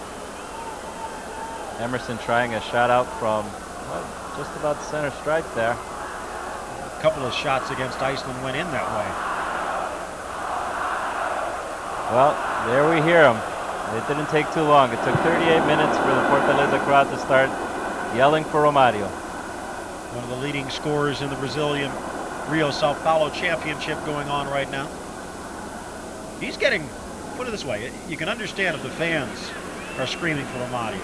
Speaker 2: Emerson trying a shot out from just about the center stripe there.
Speaker 1: A couple of shots against Iceland went in that way.
Speaker 2: Well, there we hear him. It didn't take too long. It took 38 minutes for the Fortaleza crowd to start yelling for Romario.
Speaker 1: One of the leading scorers in the Brazilian Rio-Sao Paulo championship going on right now. He's getting, put it this way, you can understand if the fans are screaming for Romario.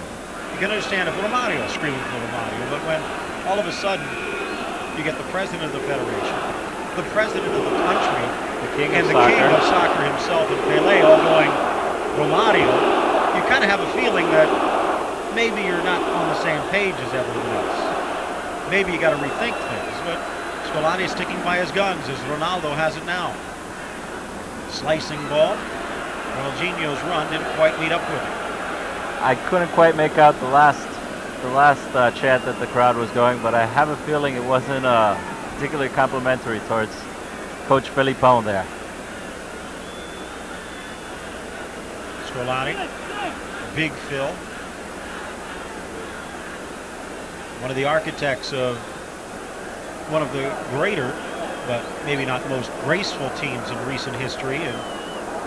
Speaker 1: You can understand if Romario is screaming for Romario, but when all of a sudden you get the president of the federation, the president of the country, and the king of soccer himself and Pelé all going Romario, you kind of have a feeling that maybe you're not on the same page as everyone else. Maybe you got to rethink things, but Scolani is sticking by his guns as Ronaldo has it now. Slicing ball. Ronaldinho's run didn't quite meet up with it.
Speaker 2: I couldn't quite make out the last chant that the crowd was going, but I have a feeling it wasn't particularly complimentary towards Coach Felipão there.
Speaker 1: Scolani, Big Phil, one of the architects of one of the greater, but maybe not most graceful teams in recent history in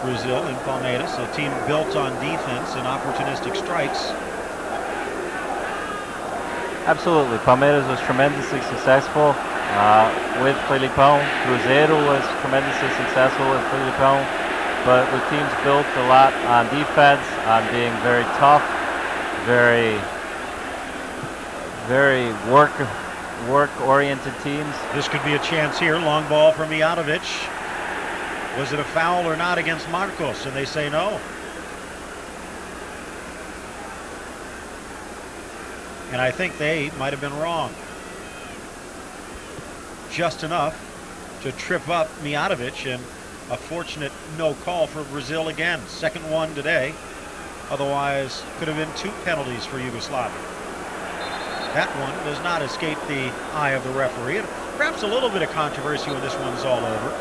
Speaker 1: Brazil, in Palmeiras, a team built on defense and opportunistic strikes.
Speaker 2: Absolutely. Palmeiras was tremendously successful with Felipão. Cruzeiro was tremendously successful with Felipão, but with teams built a lot on defense, on being very tough, very work-oriented teams.
Speaker 1: This could be a chance here. Long ball from Mijatovic. Was it a foul or not against Marcos? And they say no. And I think they might have been wrong. Just enough to trip up Mijatovic, and a fortunate no call for Brazil again. Second one today. Otherwise, could have been 2 penalties for Yugoslavia. That one does not escape the eye of the referee. And perhaps a little bit of controversy when this one's all over.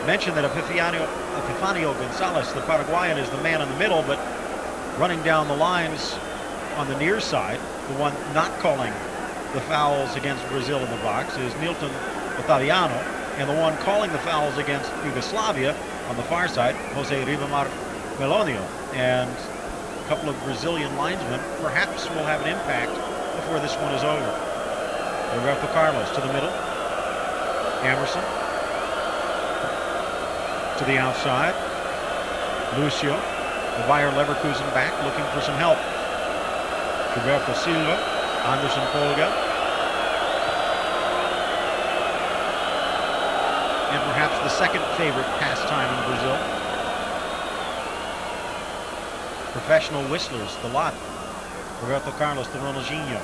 Speaker 1: Mentioned that Epifanio Gonzalez, the Paraguayan, is the man in the middle, but running down the lines on the near side, the one not calling the fouls against Brazil in the box is Nilton Ottaviano, and the one calling the fouls against Yugoslavia on the far side, Jose Ribamar Melonio. And a couple of Brazilian linesmen perhaps will have an impact before this one is over. Roberto Carlos to the middle. Emerson to the outside. Lucio, the Bayer Leverkusen back, looking for some help. Gilberto Silva, Anderson Polga, and perhaps the second favorite pastime in Brazil. Professional whistlers, the lot. Roberto Carlos to Ronaldinho.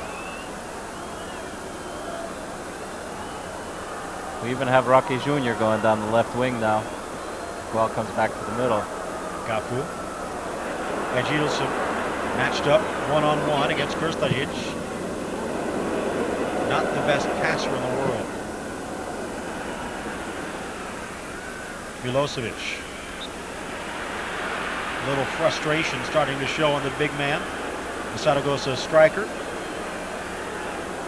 Speaker 2: We even have Rocky Jr. going down the left wing now. Ball comes back to the middle.
Speaker 1: Cafu. Edilson matched up one-on-one against Krstajic. Not the best passer in the world. Milosevic. A little frustration starting to show on the big man. The Zaragoza striker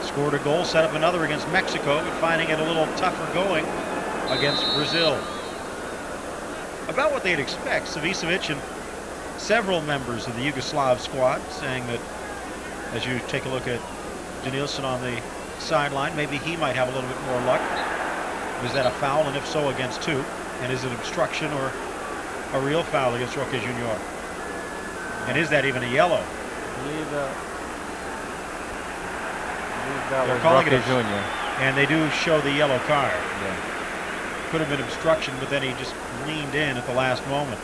Speaker 1: scored a goal, set up another against Mexico, but finding it a little tougher going against Brazil. About what they'd expect, Savicevic and several members of the Yugoslav squad saying that as you take a look at Danielson on the sideline, maybe he might have a little bit more luck. Was that a foul, and if so, against two? And is it obstruction or a real foul against Roque Junior? And is that even a yellow?
Speaker 2: I believe that
Speaker 1: They're
Speaker 2: was
Speaker 1: calling it
Speaker 2: Roque
Speaker 1: a
Speaker 2: Junior.
Speaker 1: And they do show the yellow card.
Speaker 2: Yeah.
Speaker 1: Could have been obstruction, but then he just leaned in at the last moment.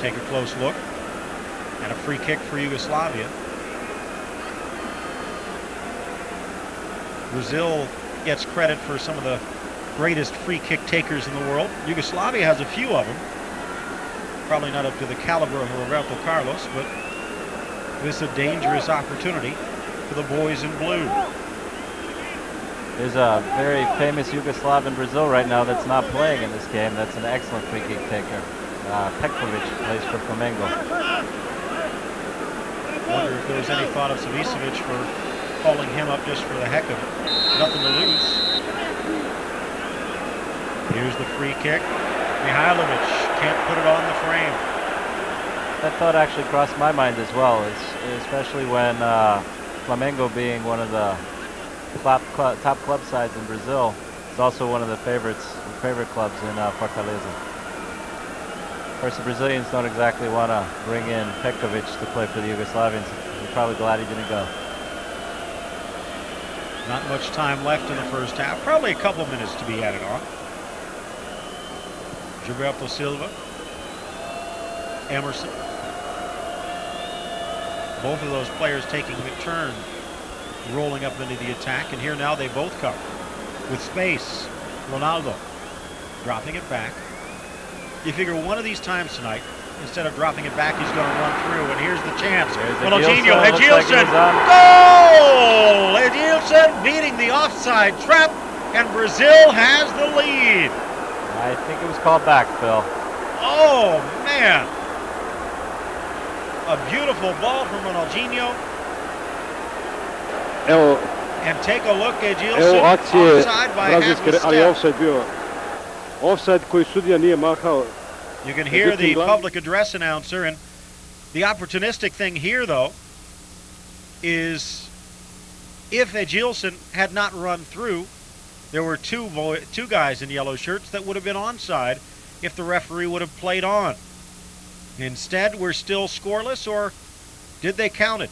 Speaker 1: Take a close look. And a free kick for Yugoslavia. Brazil gets credit for some of the greatest free kick takers in the world. Yugoslavia has a few of them. Probably not up to the caliber of Roberto Carlos, but this is a dangerous opportunity for the boys in blue.
Speaker 2: There's a very famous Yugoslav in Brazil right now that's not playing in this game. That's an excellent free kick taker. Petkovic plays for Flamengo.
Speaker 1: Wonder if there was any thought of Savicevic for calling him up just for the heck of it. Nothing to lose. Here's the free kick. Mihailovic can't put it on the frame.
Speaker 2: That thought actually crossed my mind as well, especially when Flamengo, being one of the top club sides in Brazil, is also one of the favorite clubs in Fortaleza. Of course, the Brazilians don't exactly want to bring in Petkovic to play for the Yugoslavians. They're probably glad he didn't go.
Speaker 1: Not much time left in the first half. Probably a couple minutes to be added on. Gilberto Silva, Emerson. Both of those players taking a turn, rolling up into the attack. And here now they both come with space. Ronaldo dropping it back. You figure one of these times tonight, instead of dropping it back, he's going to run through. And here's the chance. Ronaldinho, Edilson, goal! Edilson beating the offside trap, and Brazil has the lead.
Speaker 2: I think it was called back, Phil.
Speaker 1: Oh, man. A beautiful ball from Ronaldinho. And take a look, Edilson, offside by half a step.
Speaker 3: Offside koji sudija nije mahao.
Speaker 1: You can hear the public address announcer, and the opportunistic thing here, though, is if Edilson had not run through, there were two guys in yellow shirts that would have been onside if the referee would have played on. Instead, we're still scoreless, or did they count it?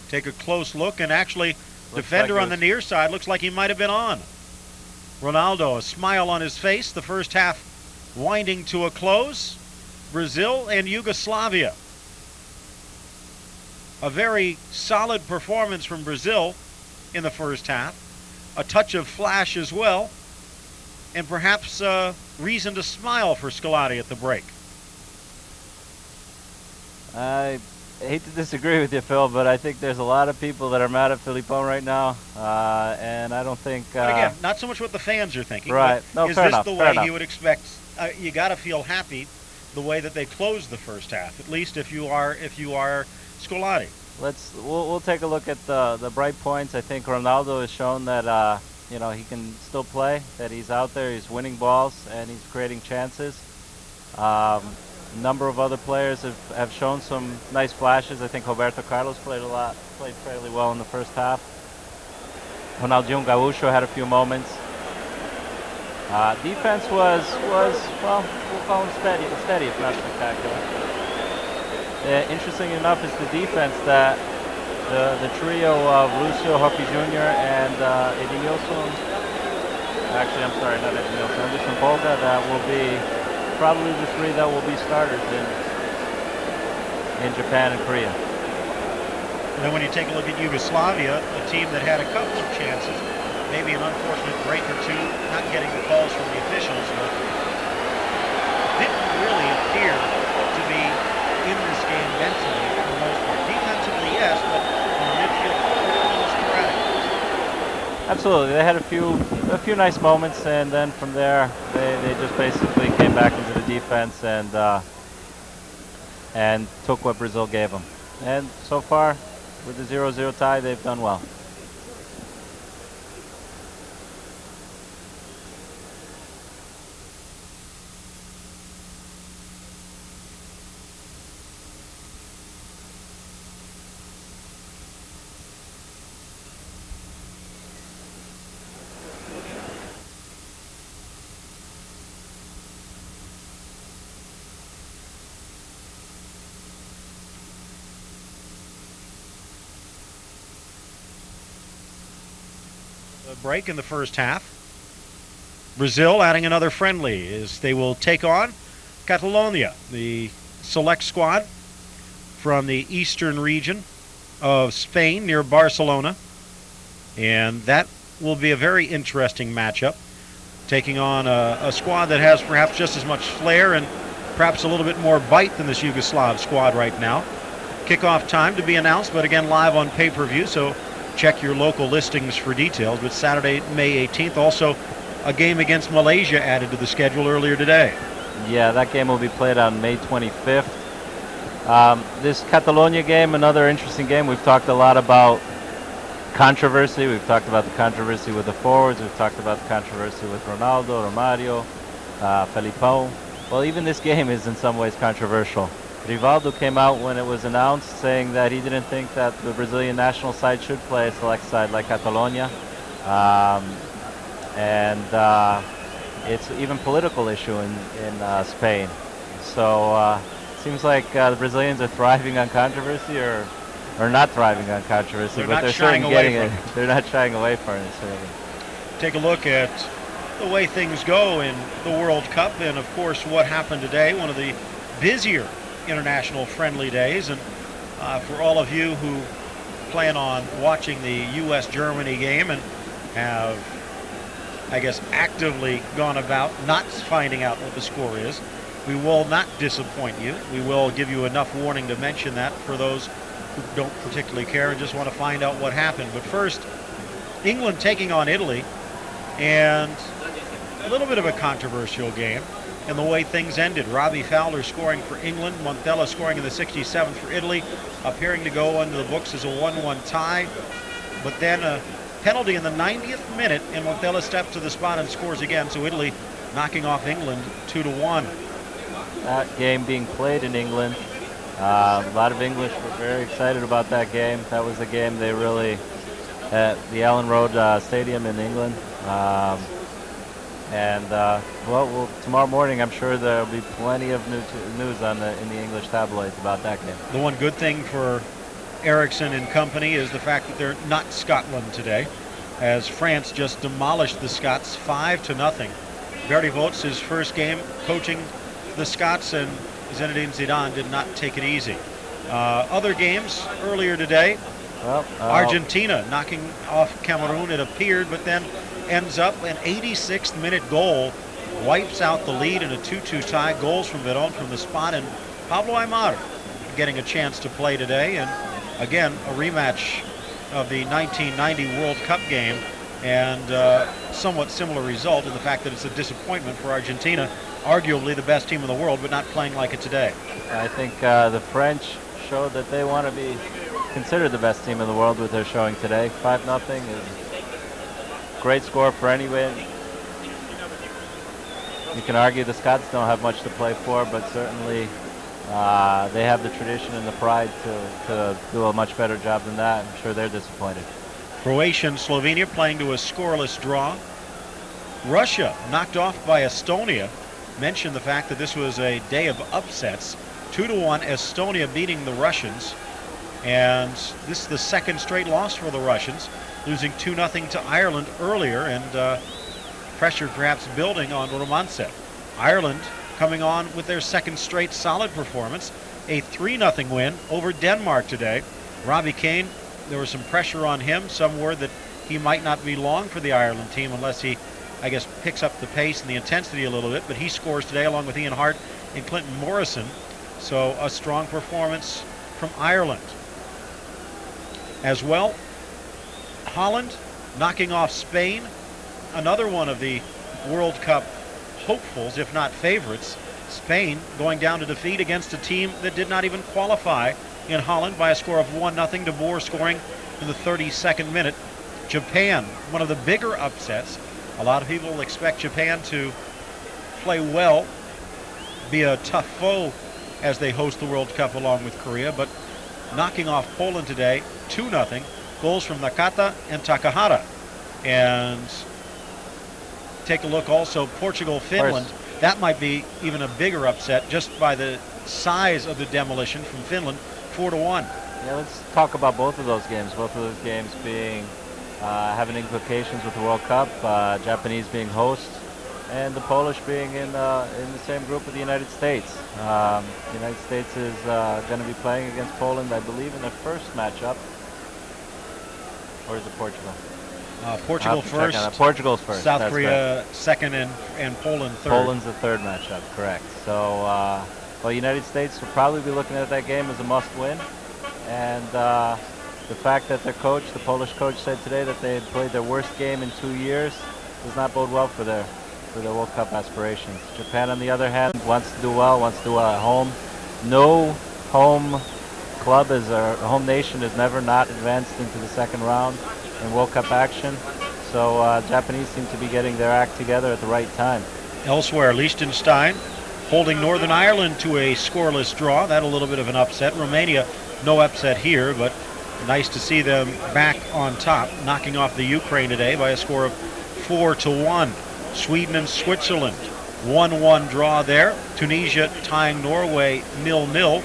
Speaker 1: Take a close look, and actually, defender on the near side looks like he might have been on. Ronaldo, a smile on his face. The first half winding to a close. Brazil and Yugoslavia. A very solid performance from Brazil in the first half. A touch of flash as well. And perhaps reason to smile for Scolari at the break.
Speaker 2: I hate to disagree with you, Phil, but I think there's a lot of people that are mad at Filippo right now, and I don't think...
Speaker 1: but again, not so much what the fans are thinking,
Speaker 2: right.
Speaker 1: but
Speaker 2: no,
Speaker 1: is this
Speaker 2: enough,
Speaker 1: the way you would expect? You got to feel happy the way that they closed the first half, at least if you are Scolari.
Speaker 2: We'll take a look at the bright points. I think Ronaldo has shown that he can still play, that he's out there, he's winning balls, and he's creating chances. A number of other players have shown some nice flashes. I think Roberto Carlos played fairly well in the first half. Ronaldinho Gaúcho had a few moments. Defense was well, we'll call him steady if not spectacular. Interesting enough is the defense that the trio of Lucio, Hockey Jr. and Edilson, actually I'm sorry, not Edilson, Anderson Polga, that will be probably the three that will be starters in Japan and Korea.
Speaker 1: And then when you take a look at Yugoslavia, a team that had a couple of chances, maybe an unfortunate break or two, not getting the calls from the officials, but didn't really appear to be in this game mentally for the most part. Defensively, yes, but on the midfield, a little sporadic.
Speaker 2: Absolutely, they had a few nice moments, and then from there they just basically came back into the defense and took what Brazil gave them. And so far, with the 0-0 tie, they've done well.
Speaker 1: A break in the first half. Brazil adding another friendly as they will take on Catalonia, the select squad from the eastern region of Spain near Barcelona. And that will be a very interesting matchup, taking on a squad that has perhaps just as much flair and perhaps a little bit more bite than this Yugoslav squad right now. Kickoff time to be announced, but again live on pay-per-view, so check your local listings for details. But Saturday, May 18th, also a game against Malaysia added to the schedule earlier today.
Speaker 2: Yeah, that game will be played on May 25th. This Catalonia game, another interesting game. We've talked a lot about controversy. We've talked about the controversy with the forwards. We've talked about the controversy with Ronaldo, Romario, Felipão. Well, even this game is in some ways controversial. Rivaldo came out when it was announced saying that he didn't think that the Brazilian national side should play a select side like Catalonia. It's even political issue in Spain. So it seems like the Brazilians are thriving on controversy or not thriving on controversy, but they're certainly getting it. They're not shying away from it, certainly.
Speaker 1: Take a look at the way things go in the World Cup and, of course, what happened today, one of the busier international friendly days. And for all of you who plan on watching the U.S.-Germany game and have, I guess, actively gone about not finding out what the score is, we will not disappoint you. We will give you enough warning to mention that for those who don't particularly care and just want to find out what happened. But first, England taking on Italy, and a little bit of a controversial game and the way things ended. Robbie Fowler scoring for England, Montella scoring in the 67th for Italy, appearing to go into the books as a 1-1 tie. But then a penalty in the 90th minute, and Montella steps to the spot and scores again, so Italy knocking off England 2-1.
Speaker 2: That game being played in England. A lot of English were very excited about that game. That was the game they really, at the Allen Road Stadium in England. Well, tomorrow morning I'm sure there'll be plenty of news in the English tabloids about that game.
Speaker 1: The one good thing for Ericsson and company is the fact that they're not Scotland today, as France just demolished the Scots 5-0. Bertie Vogts, his first game coaching the Scots, and Zinedine Zidane did not take it easy. Other games earlier today, well, Argentina knocking off Cameroon, it appeared, but then ends up an 86th minute goal, wipes out the lead in a 2-2 tie. Goals from Verón from the spot, and Pablo Aimar getting a chance to play today. And again, a rematch of the 1990 World Cup game, and somewhat similar result in the fact that it's a disappointment for Argentina, arguably the best team in the world, but not playing like it today.
Speaker 2: I think the French showed that they want to be considered the best team in the world with their showing today. 5-0 is great score for any win. You can argue the Scots don't have much to play for, but certainly they have the tradition and the pride to do a much better job than that. I'm sure they're disappointed.
Speaker 1: Croatia and Slovenia playing to a scoreless draw. Russia knocked off by Estonia. Mentioned the fact that this was a day of upsets. 2-1 Estonia beating the Russians. And this is the second straight loss for the Russians, losing 2-0 to Ireland earlier, and pressure perhaps building on Romance. Ireland coming on with their second straight solid performance, a 3-0 win over Denmark today. Robbie Kane, there was some pressure on him. Some word that he might not be long for the Ireland team unless he, I guess, picks up the pace and the intensity a little bit. But he scores today along with Ian Hart and Clinton Morrison. So a strong performance from Ireland. As well, Holland knocking off Spain, another one of the World Cup hopefuls, if not favorites. Spain going down to defeat against a team that did not even qualify in Holland by a score of 1-0. De Boer scoring in the 32nd minute. Japan, one of the bigger upsets. A lot of people expect Japan to play well, be a tough foe as they host the World Cup along with Korea, but knocking off Poland today 2-0. Goals from Nakata and Takahata. And take a look also, Portugal-Finland. That might be even a bigger upset just by the size of the demolition from Finland, 4-1.
Speaker 2: Yeah, let's talk about both of those games. Both of those games being having implications with the World Cup. Japanese being hosts, and the Polish being in the same group with the United States. The United States is going to be playing against Poland, I believe, in their first matchup. Or is it Portugal?
Speaker 1: Portugal first.
Speaker 2: Portugal's first.
Speaker 1: South Korea second, and Poland third.
Speaker 2: Poland's the third matchup, correct. So, well, United States will probably be looking at that game as a must-win. And the fact that their coach, the Polish coach, said today that they had played their worst game in 2 years does not bode well for their World Cup aspirations. Japan, on the other hand, wants to do well at home. No home club, home nation, has never not advanced into the second round in World Cup action. So Japanese seem to be getting their act together at the right time.
Speaker 1: Elsewhere, Liechtenstein holding Northern Ireland to a scoreless draw. That a little bit of an upset. Romania, no upset here, but nice to see them back on top, knocking off the Ukraine today by a score of 4-1. Sweden and Switzerland, 1-1 draw there. Tunisia tying Norway 0-0.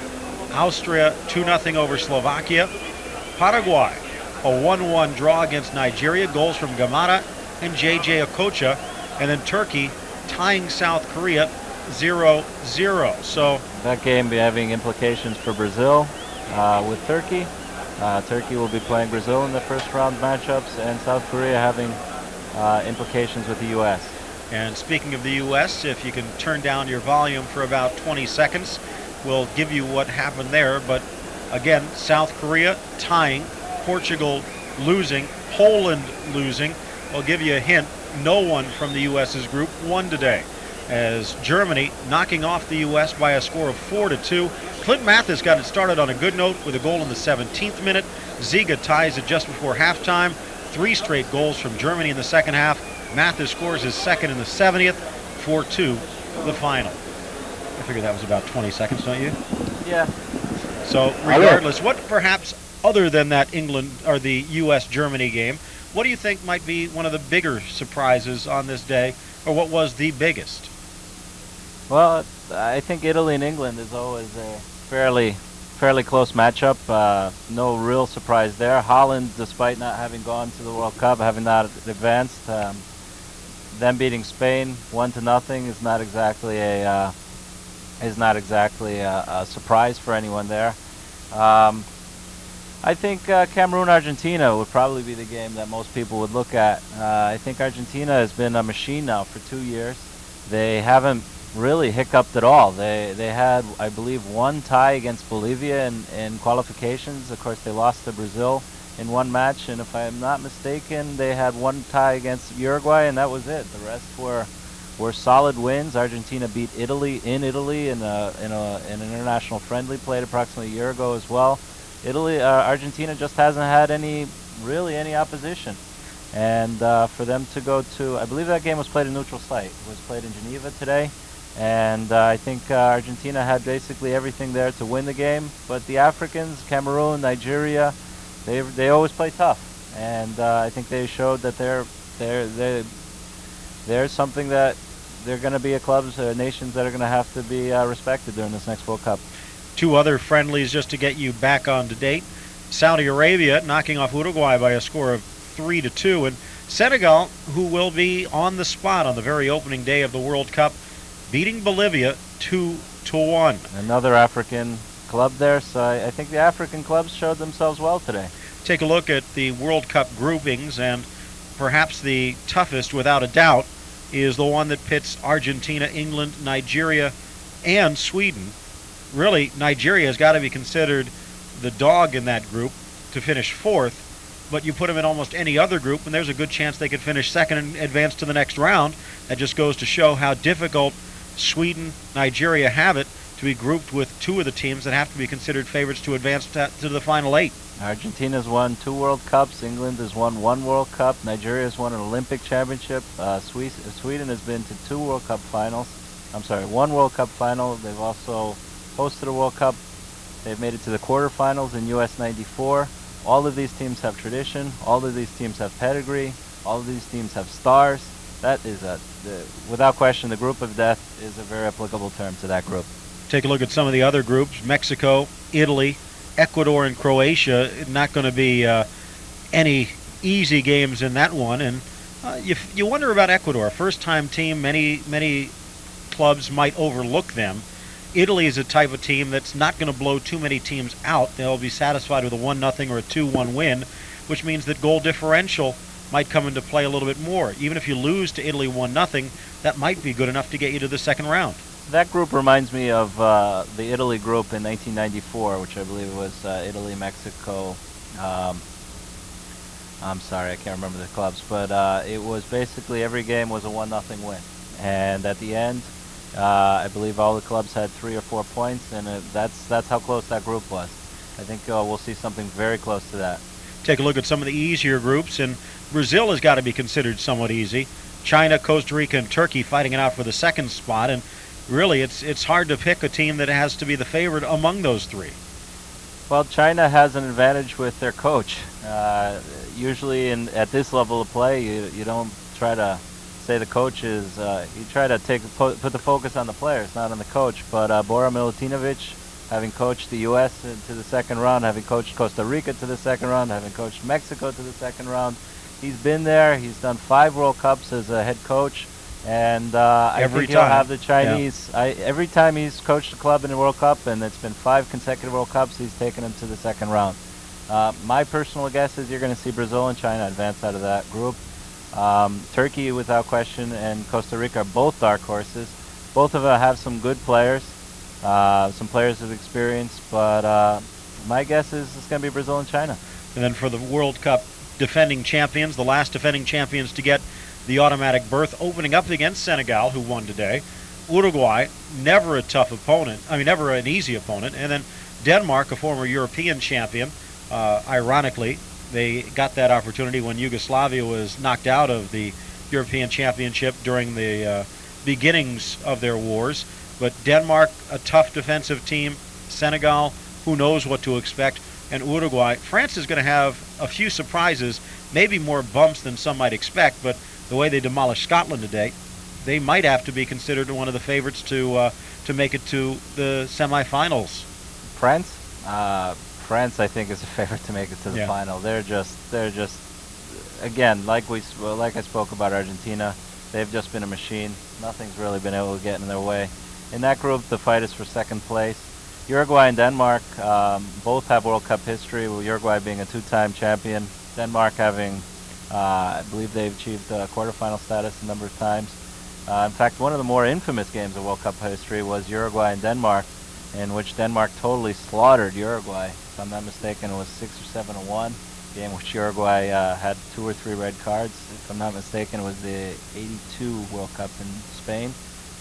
Speaker 1: Austria 2-0 over Slovakia. Paraguay, a 1-1 draw against Nigeria. Goals from Gamara and JJ Okocha. And then Turkey tying South Korea 0-0. So
Speaker 2: that game be having implications for Brazil with Turkey. Turkey will be playing Brazil in the first round matchups, and South Korea having implications with the U.S.
Speaker 1: And speaking of the U.S., if you can turn down your volume for about 20 seconds, we'll give you what happened there. But again, South Korea tying, Portugal losing, Poland losing. I'll give you a hint, no one from the U.S.'s group won today, as Germany knocking off the U.S. by a score of 4-2. Clint Mathis got it started on a good note with a goal in the 17th minute. Ziga ties it just before halftime. 3 straight goals from Germany in the second half. Mathis scores his second in the 70th. 4-2, the final. I figure that was about 20 seconds, don't you?
Speaker 2: Yeah.
Speaker 1: So regardless, what perhaps other than that England or the U.S.-Germany game, what do you think might be one of the bigger surprises on this day, or what was the biggest?
Speaker 2: Well, I think Italy and England is always a fairly close matchup. No real surprise there. Holland, despite not having gone to the World Cup, having not advanced, them beating Spain 1-0 is not exactly a surprise for anyone there. I think Cameroon-Argentina would probably be the game that most people would look at. I think Argentina has been a machine now for 2 years. They haven't really hiccuped at all. They had, I believe, 1 tie against Bolivia in qualifications. Of course, they lost to Brazil in 1 match, and if I'm not mistaken, they had 1 tie against Uruguay, and that was it. The rest were solid wins. Argentina beat Italy in Italy in an international friendly played approximately a year ago as well. Argentina just hasn't had any opposition, and for them to go to, I believe that game was played in neutral site. It was played in Geneva today, and I think Argentina had basically everything there to win the game. But the Africans, Cameroon, Nigeria, they always play tough, and I think they showed that they're something that they're going to be nations that are going to have to be respected during this next World Cup.
Speaker 1: 2 other friendlies just to get you back on to date. Saudi Arabia knocking off Uruguay by a score of 3-2, and Senegal, who will be on the spot on the very opening day of the World Cup, beating Bolivia 2-1.
Speaker 2: Another African club there. So I think the African clubs showed themselves well today.
Speaker 1: Take a look at the World Cup groupings, and perhaps the toughest, without a doubt, is the one that pits Argentina, England, Nigeria, and Sweden. Really, Nigeria has got to be considered the dog in that group to finish fourth, but you put them in almost any other group, and there's a good chance they could finish second and advance to the next round. That just goes to show how difficult Sweden, Nigeria have it to be grouped with two of the teams that have to be considered favorites to advance to the final eight.
Speaker 2: Argentina's won 2 World Cups. England has won 1 World Cup. Nigeria has won an Olympic championship. Sweden has been to 2 World Cup finals. I'm sorry, 1 World Cup final. They've also hosted a World Cup. They've made it to the quarterfinals in US 94. All of these teams have tradition. All of these teams have pedigree. All of these teams have stars. That is without question, the group of death is a very applicable term to that group.
Speaker 1: Take a look at some of the other groups. Mexico, Italy, Ecuador, and Croatia. Not going to be any easy games in that one. And you wonder about Ecuador. First-time team, many clubs might overlook them. Italy is a type of team that's not going to blow too many teams out. They'll be satisfied with a 1-0 or a 2-1 win, which means that goal differential might come into play a little bit more. Even if you lose to Italy 1-0, that might be good enough to get you to the second round.
Speaker 2: That group reminds me of the Italy group in 1994, which I believe was Italy, Mexico. I'm sorry, I can't remember the clubs, but it was basically every game was a 1-0 win. And at the end, I believe all the clubs had 3 or 4 points, and that's how close that group was. I think we'll see something very close to that.
Speaker 1: Take a look at some of the easier groups, and Brazil has got to be considered somewhat easy. China, Costa Rica, and Turkey fighting it out for the second spot, and really it's hard to pick a team that has to be the favorite among those three.
Speaker 2: Well, China has an advantage with their coach. Usually at this level of play, you don't try to say the coach is, you try to put the focus on the players, not on the coach. But Bora Milutinovic, having coached the U.S. to the second round, having coached Costa Rica to the second round, having coached Mexico to the second round, he's been there. He's done 5 World Cups as a head coach, and I think he'll have the Chinese. Yeah. Every time he's coached a club in the World Cup, and it's been 5 consecutive World Cups, he's taken them to the second round. My personal guess is you're going to see Brazil and China advance out of that group. Turkey, without question, and Costa Rica are both dark horses. Both of them have some good players, some players of experience, but my guess is it's going to be Brazil and China.
Speaker 1: And then for the World Cup defending champions, the last defending champions to get the automatic berth, opening up against Senegal, who won today. Uruguay, never a tough opponent, never an easy opponent. And then Denmark, a former European champion, ironically, they got that opportunity when Yugoslavia was knocked out of the European Championship during the beginnings of their wars. But Denmark, a tough defensive team. Senegal, who knows what to expect. And Uruguay. France is going to have a few surprises, maybe more bumps than some might expect, but the way they demolished Scotland today, they might have to be considered one of the favorites to make it to the semifinals.
Speaker 2: France? France, I think, is a favorite to make it to the final. They're just again, like I spoke about Argentina, they've just been a machine. Nothing's really been able to get in their way. In that group, the fight is for second place. Uruguay and Denmark both have World Cup history, with Uruguay being a 2-time champion. Denmark having, I believe they've achieved quarterfinal status a number of times. In fact, one of the more infamous games of World Cup history was Uruguay and Denmark, in which Denmark totally slaughtered Uruguay. If I'm not mistaken, it was 6 or 7-1. Game which Uruguay had 2 or 3 red cards. If I'm not mistaken, it was the '82 World Cup in Spain.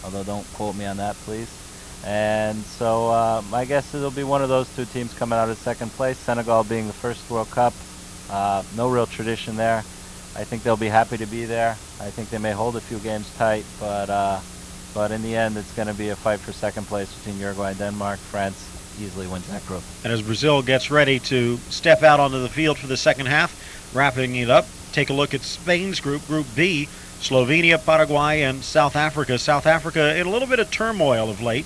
Speaker 2: Although don't quote me on that, please. And so my guess is it'll be one of those 2 teams coming out of second place. Senegal being the first World Cup. No real tradition there. I think they'll be happy to be there. I think they may hold a few games tight, but in the end, it's going to be a fight for second place between Uruguay and Denmark. France easily wins that group.
Speaker 1: And as Brazil gets ready to step out onto the field for the second half, wrapping it up, take a look at Spain's group, Group B, Slovenia, Paraguay, and South Africa. South Africa in a little bit of turmoil of late.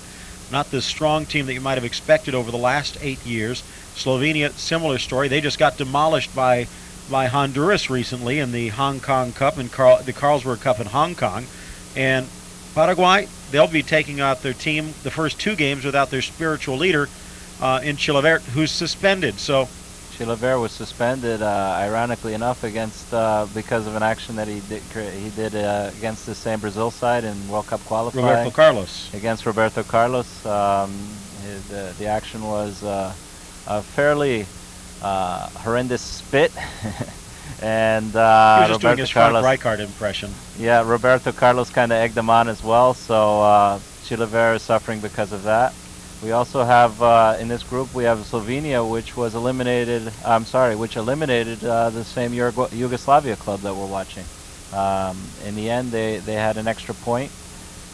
Speaker 1: Not the strong team that you might have expected over the last 8 years. Slovenia, similar story. They just got demolished by Honduras recently in the Hong Kong Cup and the Carlsberg Cup in Hong Kong. And Paraguay, they'll be taking out their team the first 2 games without their spiritual leader, in Chilavert, who's suspended. So
Speaker 2: Chilavert was suspended, ironically enough, against because of an action that he did against the same Brazil side in World Cup qualifying.
Speaker 1: Roberto Carlos.
Speaker 2: Against Roberto Carlos. The action was a fairly horrendous spit. And
Speaker 1: he was just
Speaker 2: Roberto
Speaker 1: doing his
Speaker 2: Carlos,
Speaker 1: Frank Rijkaard impression.
Speaker 2: Yeah, Roberto Carlos kind of egged him on as well, so Chilavert is suffering because of that. We also have in this group we have Slovenia, which was eliminated. Which eliminated the same Yugoslavia club that we're watching. In the end, they had an extra point.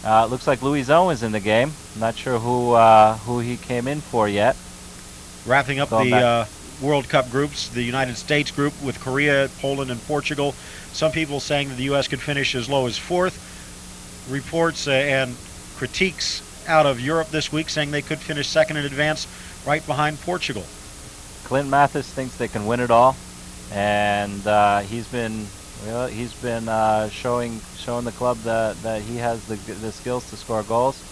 Speaker 2: Looks like Luizão is in the game. Not sure who he came in for yet.
Speaker 1: Wrapping up the World Cup groups, the United States group with Korea, Poland, and Portugal. Some people saying that the U.S. could finish as low as fourth. Reports and critiques out of Europe this week saying they could finish second in advance, right behind Portugal.
Speaker 2: Clint Mathis thinks they can win it all, and he's been showing the club that he has the skills to score goals.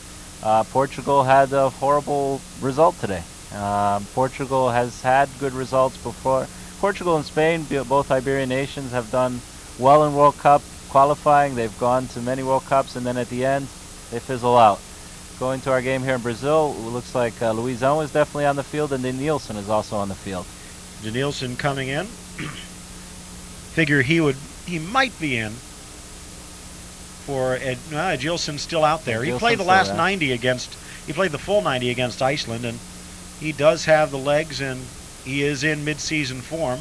Speaker 2: Portugal had a horrible result today. Portugal has had good results before. Portugal and Spain, both Iberian nations, have done well in World Cup qualifying. They've gone to many World Cups, and then at the end, they fizzle out. Going to our game here in Brazil, it looks like Luizão is definitely on the field, and Denilson is also on the field.
Speaker 1: Denilson coming in. Figure he might be in for Edgilson's still out there. He played the last 90 against. He played the full 90 against Iceland, and he does have the legs, and he is in mid-season form.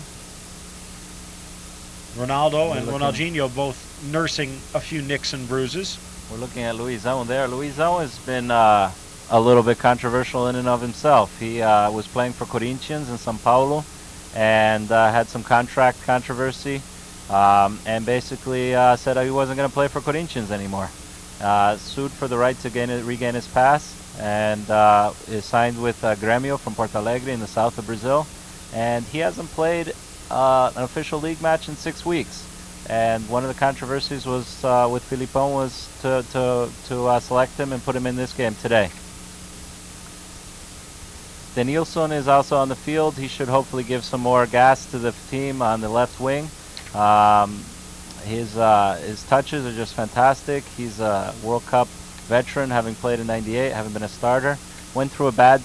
Speaker 1: Ronaldo and Ronaldinho both nursing a few nicks and bruises.
Speaker 2: We're looking at Luizão there. Luizão has been a little bit controversial in and of himself. He was playing for Corinthians in São Paulo and had some contract controversy, and basically said he wasn't going to play for Corinthians anymore. Sued for the right to regain his pass, and is signed with Grêmio from Porto Alegre in the south of Brazil. And he hasn't played an official league match in 6 weeks. And one of the controversies was with Filipão was to select him and put him in this game today. Denilson is also on the field. He should hopefully give some more gas to the team on the left wing. His touches are just fantastic. He's a World Cup veteran, having played in '98, having been a starter. Went through a bad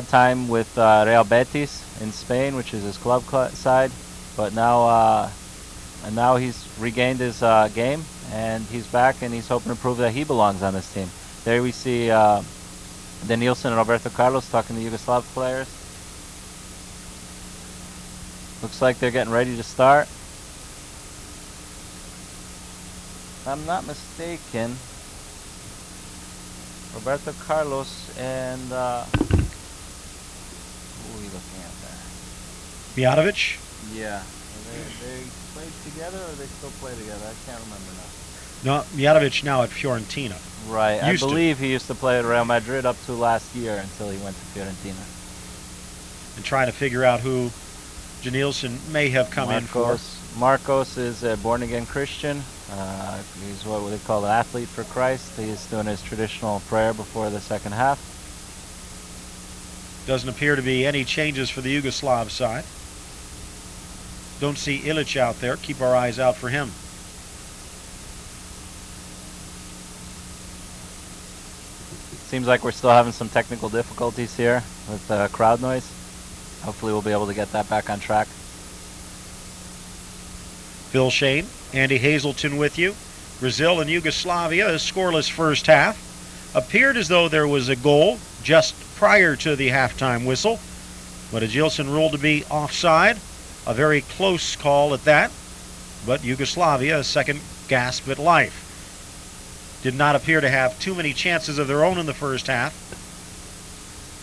Speaker 2: time with Real Betis in Spain, which is his club side, but now he's regained his game, and he's back, and he's hoping to prove that he belongs on this team. There we see Denilson and Roberto Carlos talking to Yugoslav players. Looks like they're getting ready to start. If I'm not mistaken, Roberto Carlos and who are we looking at there?
Speaker 1: Mijatovic?
Speaker 2: Yeah. They played together, or they still play together? I can't remember now.
Speaker 1: No, Mijatovic now at Fiorentina.
Speaker 2: Right. I believe he used to play at Real Madrid up to last year until he went to Fiorentina.
Speaker 1: And trying to figure out who Denilson may have come in for.
Speaker 2: Marcos is a born-again Christian. He's what they call an athlete for Christ. He's doing his traditional prayer before the second half.
Speaker 1: Doesn't appear to be any changes for the Yugoslav side. Don't see Ilic out there. Keep our eyes out for him.
Speaker 2: Seems like we're still having some technical difficulties here with crowd noise. Hopefully we'll be able to get that back on track.
Speaker 1: Phil Shane, Andy Hazelton with you. Brazil and Yugoslavia, a scoreless first half. Appeared as though there was a goal just prior to the halftime whistle, but Edgilson ruled to be offside. A very close call at that, but Yugoslavia a second gasp at life. Did not appear to have too many chances of their own in the first half.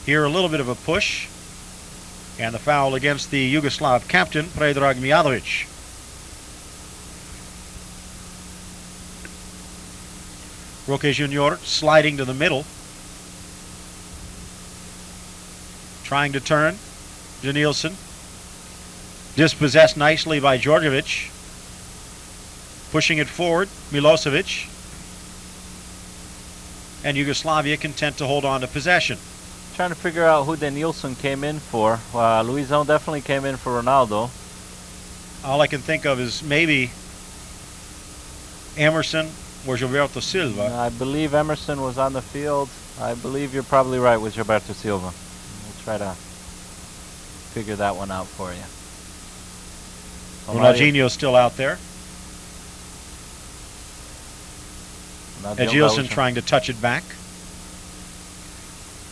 Speaker 1: Here a little bit of a push, and the foul against the Yugoslav captain, Predrag Mijatovic. Roque Junior sliding to the middle. Trying to turn. Denilson. Dispossessed nicely by Djordjevic. Pushing it forward. Milosevic. and Yugoslavia content to hold on to possession.
Speaker 2: Trying to figure out who Danielson came in for. Luizão definitely came in for Ronaldo.
Speaker 1: All I can think of is maybe Emerson or Gilberto Silva.
Speaker 2: I believe Emerson was on the field. I believe you're probably right with Gilberto Silva. We'll try to figure that one out for you.
Speaker 1: Ronaldinho's still out there. Edgilson trying to touch it back.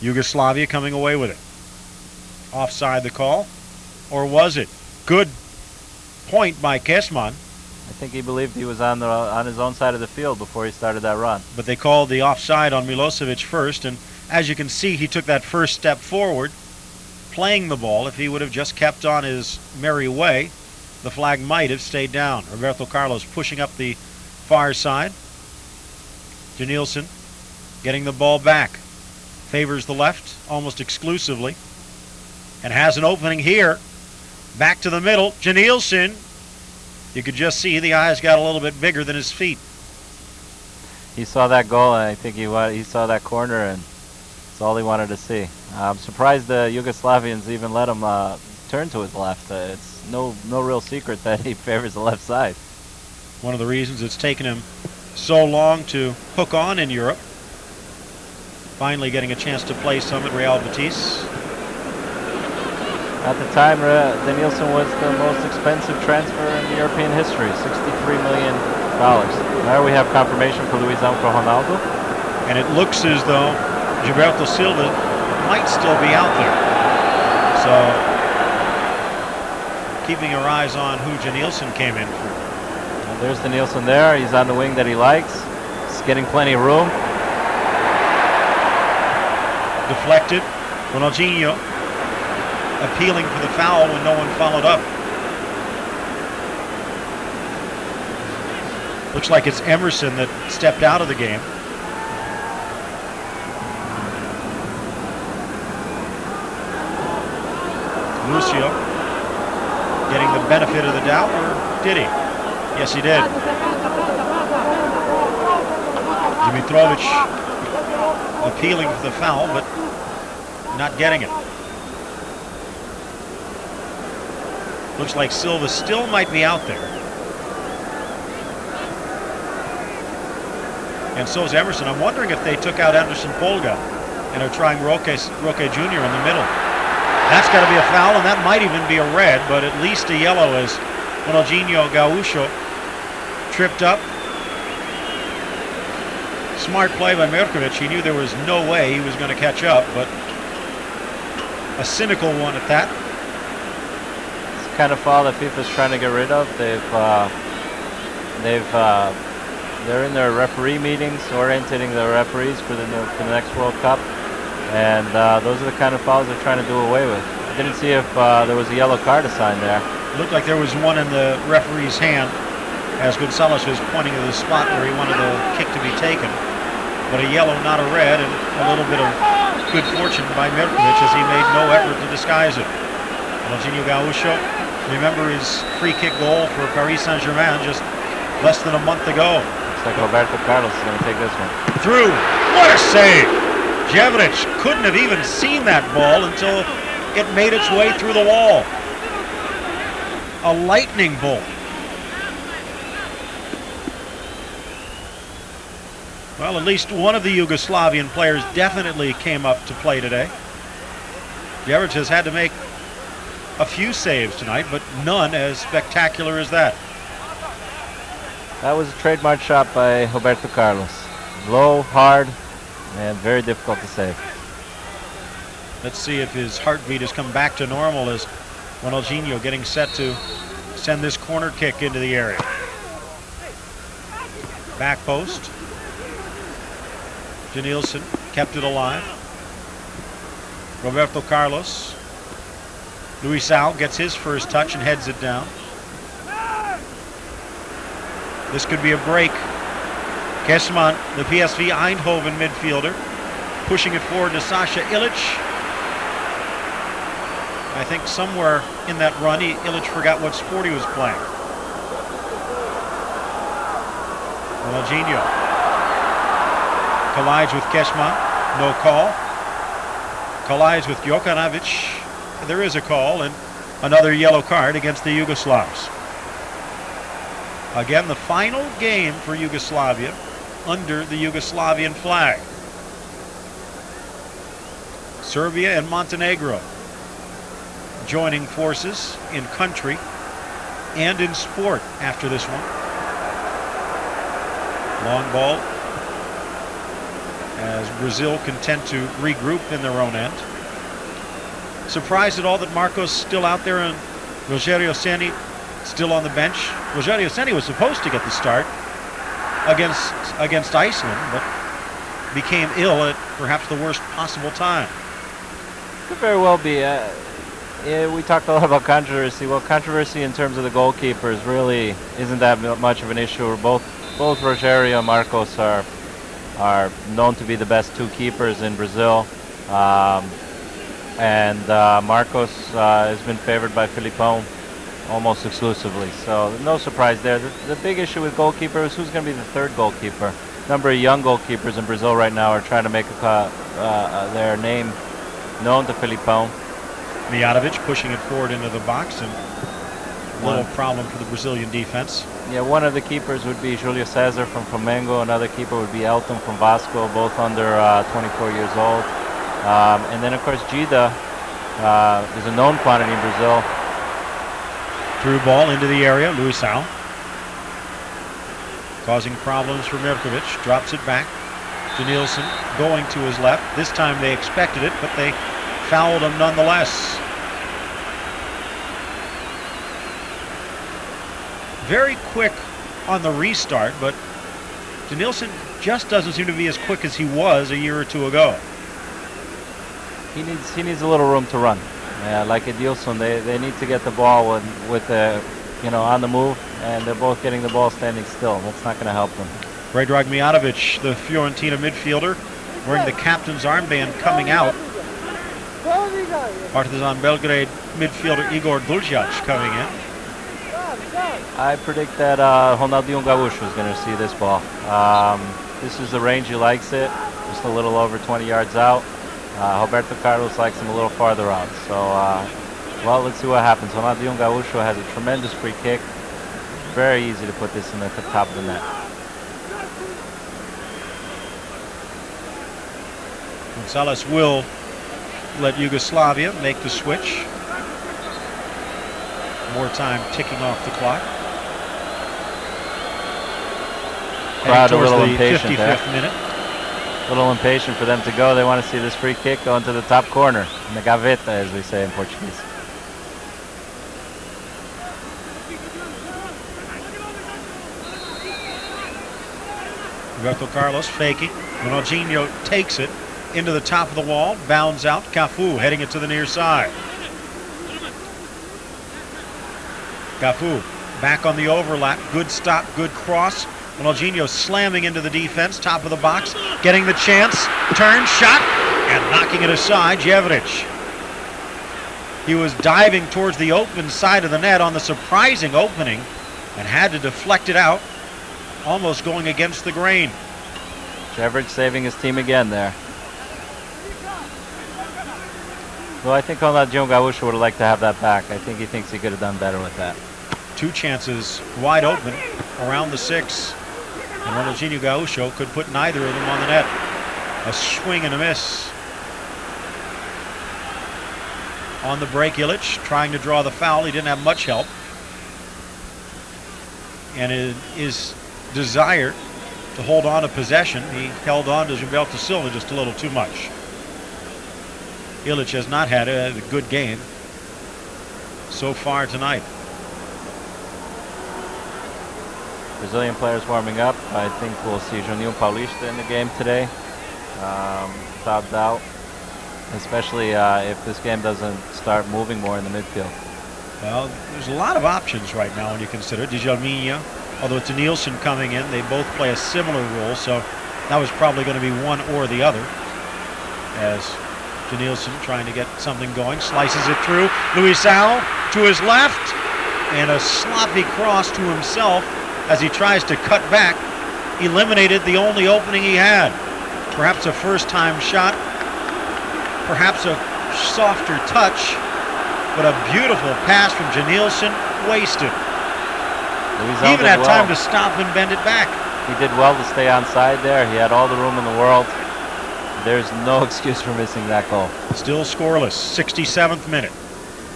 Speaker 1: Yugoslavia coming away with it. Offside the call. Or was it? Good point by Kesman.
Speaker 2: I think he believed he was on his own side of the field before he started that run.
Speaker 1: But they called the offside on Milosevic first, and as you can see, he took that first step forward, playing the ball. If he would have just kept on his merry way, the flag might have stayed down. Roberto Carlos pushing up the far side. Janilson getting the ball back. Favors the left almost exclusively. And has an opening here. Back to the middle. Janilson. You could just see the eyes got a little bit bigger than his feet.
Speaker 2: He saw that goal, and I think he saw that corner, and that's all he wanted to see. I'm surprised the Yugoslavians even let him turn to his left. It's no real secret that he favors the left side.
Speaker 1: One of the reasons it's taken him so long to hook on in Europe. Finally getting a chance to play some at Real Betis.
Speaker 2: At the time, Danielson was the most expensive transfer in European history, $63 million. Now we have confirmation for Luizão for Ronaldo.
Speaker 1: And it looks as though Gilberto Silva might still be out there. So, keeping our eyes on who Janilson came in for.
Speaker 2: And there's Danielson there. He's on the wing that he likes. He's getting plenty of room.
Speaker 1: Deflected. Ronaldinho appealing for the foul when no one followed up. Looks like it's Emerson that stepped out of the game. Lucio getting the benefit of the doubt, or did he? Yes, he did. Dimitrovic appealing for the foul, but not getting it. Looks like Silva still might be out there. And so is Emerson. I'm wondering if they took out Anderson Polga and are trying Roque Jr. in the middle. That's got to be a foul, and that might even be a red, but at least a yellow as Ronaldinho Gaúcho tripped up. Smart play by Mirkovic. He knew there was no way he was going to catch up, but a cynical one at that.
Speaker 2: Kind of foul that FIFA's trying to get rid of. They're in their referee meetings, orientating the referees for the next World Cup, and those are the kind of fouls they're trying to do away with. I didn't see if there was a yellow card assigned there.
Speaker 1: Looked like there was one in the referee's hand as Gonzalez was pointing to the spot where he wanted the kick to be taken, but a yellow, not a red, and a little bit of good fortune by Mirkovic as he made no effort to disguise it. Ronaldinho Gaúcho, remember his free kick goal for Paris Saint-Germain just less than a month ago.
Speaker 2: Looks like Roberto Carlos is going to take this one.
Speaker 1: Through. What a save! Jevanic couldn't have even seen that ball until it made its way through the wall. A lightning bolt. Well, at least one of the Yugoslavian players definitely came up to play today. Jevanic has had to make a few saves tonight, but none as spectacular as that.
Speaker 2: That was a trademark shot by Roberto Carlos. Low, hard, and very difficult to save.
Speaker 1: Let's see if his heartbeat has come back to normal as Ronaldinho getting set to send this corner kick into the area. Back post. Janilson kept it alive. Roberto Carlos. Luizão gets his first touch and heads it down. This could be a break. Kesman, the PSV Eindhoven midfielder, pushing it forward to Sasha Ilic. I think somewhere in that run, Ilic forgot what sport he was playing. Ronaldinho. Collides with Keshman. No call. Collides with Jokanovic. There is a call, and another yellow card against the Yugoslavs. Again, the final game for Yugoslavia under the Yugoslavian flag. Serbia and Montenegro joining forces in country and in sport after this one. Long ball as Brazil content to regroup in their own end. Surprised at all that Marcos still out there and Rogério Ceni still on the bench. Rogério Ceni was supposed to get the start against Iceland, but became ill at perhaps the worst possible time.
Speaker 2: Could very well be. We talked a lot about controversy. Well, controversy in terms of the goalkeepers really isn't that much of an issue. Both Rogério and Marcos are known to be the best two keepers in Brazil. And Marcos has been favored by Filipão almost exclusively. So no surprise there. The big issue with goalkeepers is who's going to be the third goalkeeper. A number of young goalkeepers in Brazil right now are trying to make their name known to Filipão.
Speaker 1: Mijatovic pushing it forward into the box, and a little problem for the Brazilian defense.
Speaker 2: Yeah, one of the keepers would be Julio Cesar from Flamengo. Another keeper would be Elton from Vasco, both under 24 years old. And then, of course, Gida is a known quantity in Brazil.
Speaker 1: Through ball into the area, Luisao. Causing problems for Mirkovic. Drops it back to Nielsen, going to his left. This time they expected it, but they fouled him nonetheless. Very quick on the restart, but Nielsen just doesn't seem to be as quick as he was a year or two ago.
Speaker 2: He needs a little room to run. Like Edilson, they need to get the ball with on the move, and they're both getting the ball standing still. That's not going to help them.
Speaker 1: Predrag Mijatovic, the Fiorentina midfielder, wearing the captain's armband, coming out. Partizan Belgrade midfielder Igor Duljac coming in.
Speaker 2: I predict that Ronaldinho Gaúcho is going to see this ball. This is the range he likes it, just a little over 20 yards out. Roberto Carlos likes him a little farther out. So, well, let's see what happens. Ronaldinho Gaúcho has a tremendous free kick. Very easy to put this in the top of the net.
Speaker 1: Gonzalez will let Yugoslavia make the switch. More time ticking off the clock.
Speaker 2: Crowd a little
Speaker 1: the
Speaker 2: impatient
Speaker 1: 55th minute.
Speaker 2: A little impatient for them to go. They want to see this free kick go into the top corner, in the gaveta, as we say in Portuguese.
Speaker 1: Roberto Carlos faking. Ronaldinho takes it into the top of the wall, bounds out. Cafu heading it to the near side. Cafu back on the overlap. Good stop, good cross. Ronaldinho slamming into the defense, top of the box, getting the chance, turn, shot, and knocking it aside, Jevric. He was diving towards the open side of the net on the surprising opening and had to deflect it out, almost going against the grain.
Speaker 2: Jevric saving his team again there. Well, I think Ronaldinho Gaúcho would have liked to have that back. I think he thinks he could have done better with that.
Speaker 1: Two chances wide open around the 6. And Ronaldinho Gaúcho could put neither of them on the net. A swing and a miss. On the break, Ilic trying to draw the foul. He didn't have much help. And his desire to hold on to possession, he held on to Gilberto Silva just a little too much. Ilic has not had a good game so far tonight.
Speaker 2: Brazilian players warming up. I think we'll see Juninho Paulista in the game today, without doubt, especially if this game doesn't start moving more in the midfield.
Speaker 1: Well, there's a lot of options right now when you consider Djalminha, although it's a Nielsen coming in. They both play a similar role, so that was probably going to be one or the other. As Nielsen trying to get something going, slices it through. Luisao to his left, and a sloppy cross to himself as he tries to cut back. Eliminated the only opening he had. Perhaps a first-time shot, perhaps a softer touch, but a beautiful pass from Janilson, wasted. He even had time to stop and bend it back.
Speaker 2: He did well to stay onside there. He had all the room in the world. There's no excuse for missing that goal.
Speaker 1: Still scoreless, 67th minute.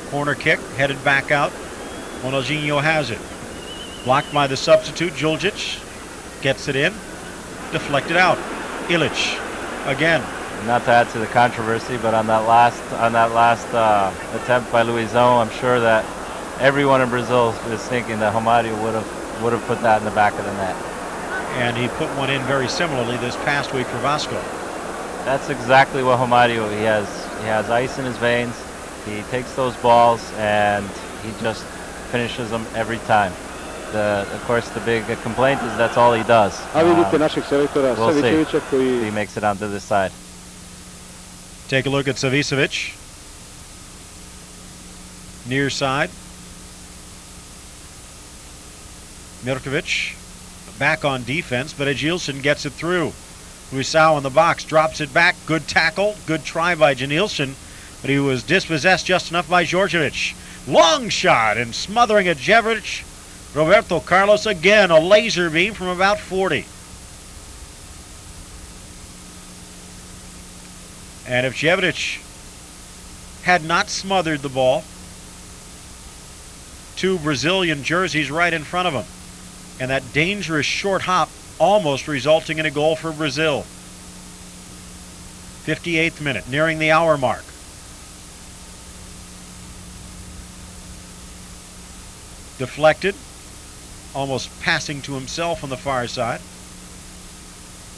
Speaker 1: Corner kick, headed back out. Ronaldinho has it. Blocked by the substitute, Juljic. Gets it in. Deflected out. Ilic again.
Speaker 2: Not to add to the controversy, but on that last attempt by Luizão, I'm sure that everyone in Brazil is thinking that Romário would have put that in the back of the net.
Speaker 1: And he put one in very similarly this past week for Vasco.
Speaker 2: That's exactly what Romário, he has ice in his veins. He takes those balls and he just finishes them every time. Of course, the big complaint is that's all he does. We'll see if he makes it onto this side.
Speaker 1: Take a look at Savicevic. Near side. Mirkovic back on defense, but Edgilson gets it through. Luisao in the box, drops it back. Good tackle, good try by Janilson, but he was dispossessed just enough by Djordjevic. Long shot and smothering Edjevich. Roberto Carlos again, a laser beam from about 40. And if Djevich had not smothered the ball, two Brazilian jerseys right in front of him, and that dangerous short hop almost resulting in a goal for Brazil. 58th minute, nearing the hour mark. Deflected, almost passing to himself on the far side.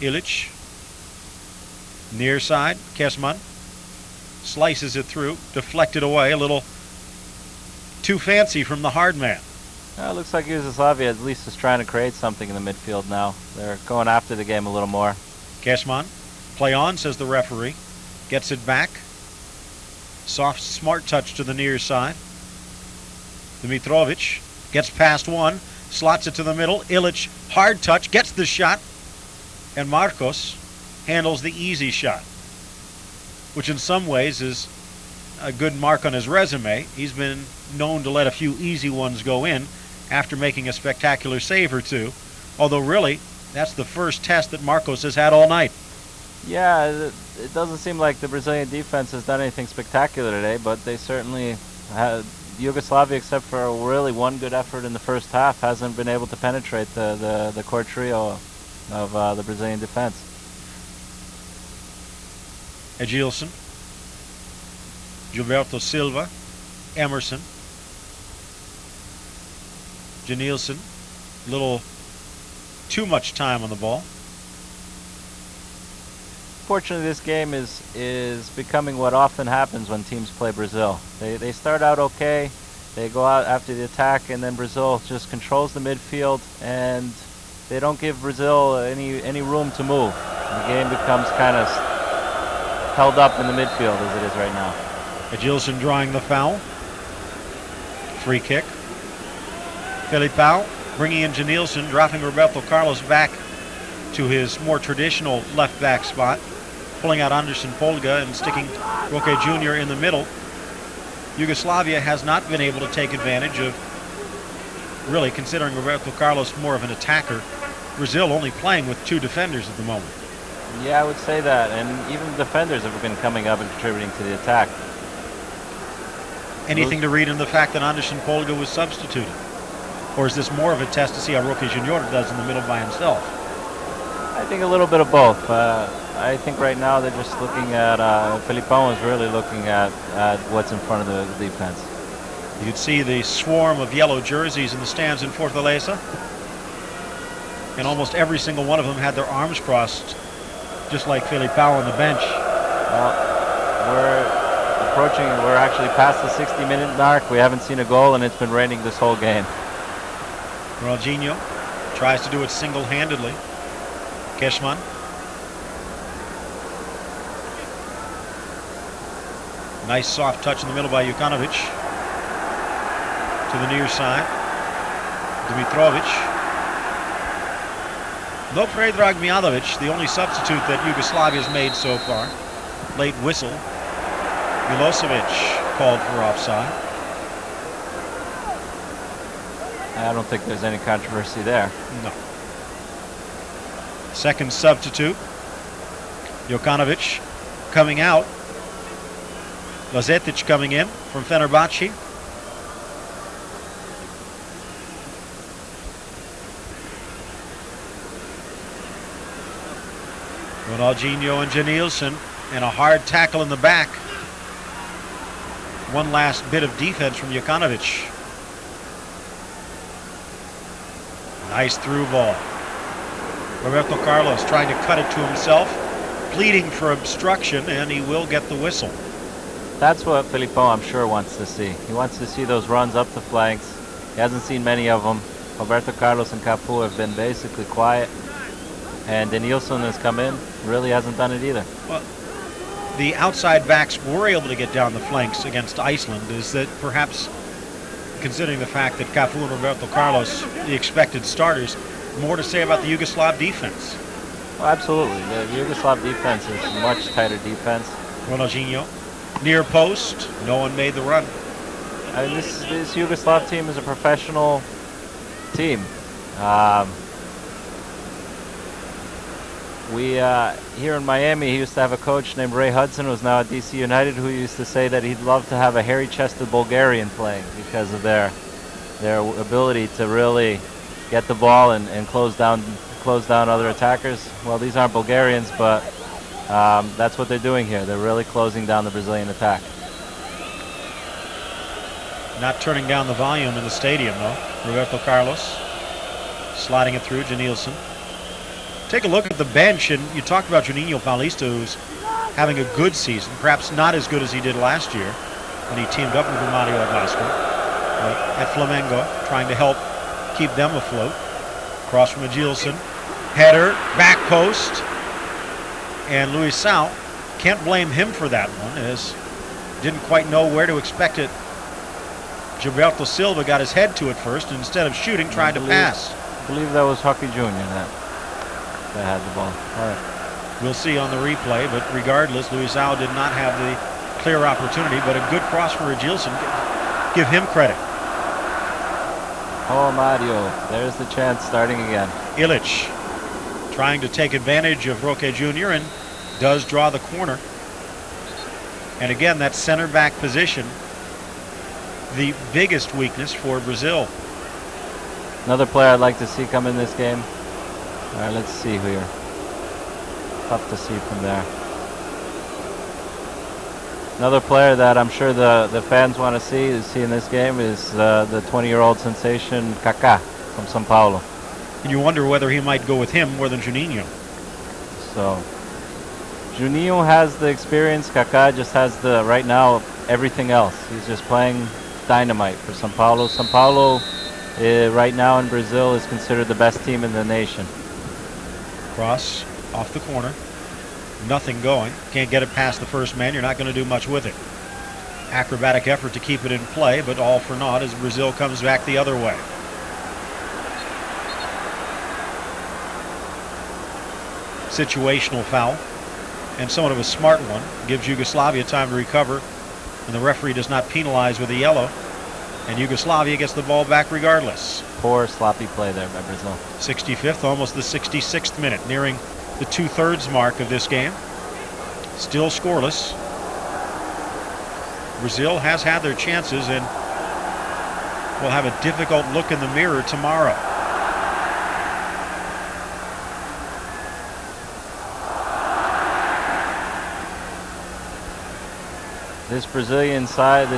Speaker 1: Ilic, near side, Kesman slices it through, deflected away, a little too fancy from the hard man.
Speaker 2: It looks like Yugoslavia at least is trying to create something in the midfield now. They're going after the game a little more.
Speaker 1: Kesman, play on, says the referee. Gets it back. Soft, smart touch to the near side. Dimitrovic gets past one, slots it to the middle. Ilic, hard touch, gets the shot. And Marcos handles the easy shot, which in some ways is a good mark on his resume. He's been known to let a few easy ones go in after making a spectacular save or two. Although really, that's the first test that Marcos has had all night.
Speaker 2: Yeah, it doesn't seem like the Brazilian defense has done anything spectacular today, but they certainly had. Yugoslavia, except for really one good effort in the first half, hasn't been able to penetrate the core trio of the Brazilian defense.
Speaker 1: Edgilson, Gilberto Silva, Emerson, Janilson, little too much time on the ball.
Speaker 2: Fortunately, this game is becoming what often happens when teams play Brazil. They start out okay, they go out after the attack, and then Brazil just controls the midfield, and they don't give Brazil any room to move. The game becomes kind of held up in the midfield as it is right now.
Speaker 1: Edgilson drawing the foul. Free kick. Felipao bringing in Janilson, dropping Roberto Carlos back to his more traditional left back spot, pulling out Anderson Polga and sticking Roque Jr. in the middle. Yugoslavia has not been able to take advantage of, really considering Roberto Carlos more of an attacker, Brazil only playing with two defenders at the moment.
Speaker 2: Yeah, I would say that, and even defenders have been coming up and contributing to the attack.
Speaker 1: Anything to read in the fact that Anderson Polga was substituted? Or is this more of a test to see how Roque Jr. does in the middle by himself?
Speaker 2: I think a little bit of both. I think right now they're just looking at, Felipão is really looking at what's in front of the defense.
Speaker 1: You'd see the swarm of yellow jerseys in the stands in Fortaleza, and almost every single one of them had their arms crossed, just like Felipão on the bench.
Speaker 2: Well, we're actually past the 60-minute mark. We haven't seen a goal, and it's been raining this whole game.
Speaker 1: Ronaldinho tries to do it single-handedly. Kesman. Nice soft touch in the middle by Jukanovic. To the near side. Dimitrovic. No Predrag Mijatovic, the only substitute that Yugoslavia has made so far. Late whistle. Milosevic called for offside.
Speaker 2: I don't think there's any controversy there.
Speaker 1: No. Second substitute. Jokanovic coming out. Lazetic coming in from Fenerbahce. Ronaldinho and Janilson, and a hard tackle in the back. One last bit of defense from Jokanovic. Nice through ball. Roberto Carlos trying to cut it to himself, pleading for obstruction, and he will get the whistle.
Speaker 2: That's what Filippo, I'm sure, wants to see. He wants to see those runs up the flanks. He hasn't seen many of them. Roberto Carlos and Cafu have been basically quiet. And Denilson has come in, really hasn't done it either.
Speaker 1: Well, the outside backs were able to get down the flanks against Iceland. Is that perhaps, considering the fact that Cafu and Roberto Carlos, the expected starters, more to say about the Yugoslav defense?
Speaker 2: Well, absolutely. The Yugoslav defense is a much tighter defense.
Speaker 1: Ronaldinho, near post, no one made the run.
Speaker 2: I mean, this Yugoslav team is a professional team. Here in Miami, he used to have a coach named Ray Hudson, who's now at DC United, who used to say that he'd love to have a hairy-chested Bulgarian playing because of their ability to really get the ball and close down other attackers. Well, these aren't Bulgarians, but that's what they're doing here. They're really closing down the Brazilian attack.
Speaker 1: Not turning down the volume in the stadium, though. Roberto Carlos sliding it through Janilson. Take a look at the bench, and you talked about Juninho Paulista, who's having a good season, perhaps not as good as he did last year when he teamed up with Mario Vasco. At Flamengo, trying to help keep them afloat. Cross from Agilson. Header, back post. And Luisao, can't blame him for that one, as didn't quite know where to expect it. Gilberto Silva got his head to it first, and instead of shooting, tried to pass.
Speaker 2: I believe that was Hockey Jr. that had the ball. All right.
Speaker 1: We'll see on the replay, but regardless, Luisao did not have the clear opportunity, but a good cross for Agilson. Give him credit.
Speaker 2: Oh, Mario, there's the chance starting again.
Speaker 1: Ilic trying to take advantage of Roque Jr. and does draw the corner. And again, that center back position, the biggest weakness for Brazil.
Speaker 2: Another player I'd like to see come in this game. All right, let's see here. Tough to see from there. Another player that I'm sure the fans want to see in this game is the 20-year-old sensation Kaká from São Paulo.
Speaker 1: And you wonder whether he might go with him more than Juninho.
Speaker 2: So, Juninho has the experience. Kaká just has right now, everything else. He's just playing dynamite for São Paulo. São Paulo, right now in Brazil, is considered the best team in the nation.
Speaker 1: Cross off the corner. Nothing going. Can't get it past the first man. You're not going to do much with it. Acrobatic effort to keep it in play, but all for naught as Brazil comes back the other way. Situational foul, and somewhat of a smart one. Gives Yugoslavia time to recover, and the referee does not penalize with a yellow. And Yugoslavia gets the ball back regardless.
Speaker 2: Poor sloppy play there by Brazil.
Speaker 1: 65th, almost the 66th minute, nearing the 2/3 mark of this game. Still scoreless. Brazil has had their chances and will have a difficult look in the mirror tomorrow.
Speaker 2: This Brazilian fan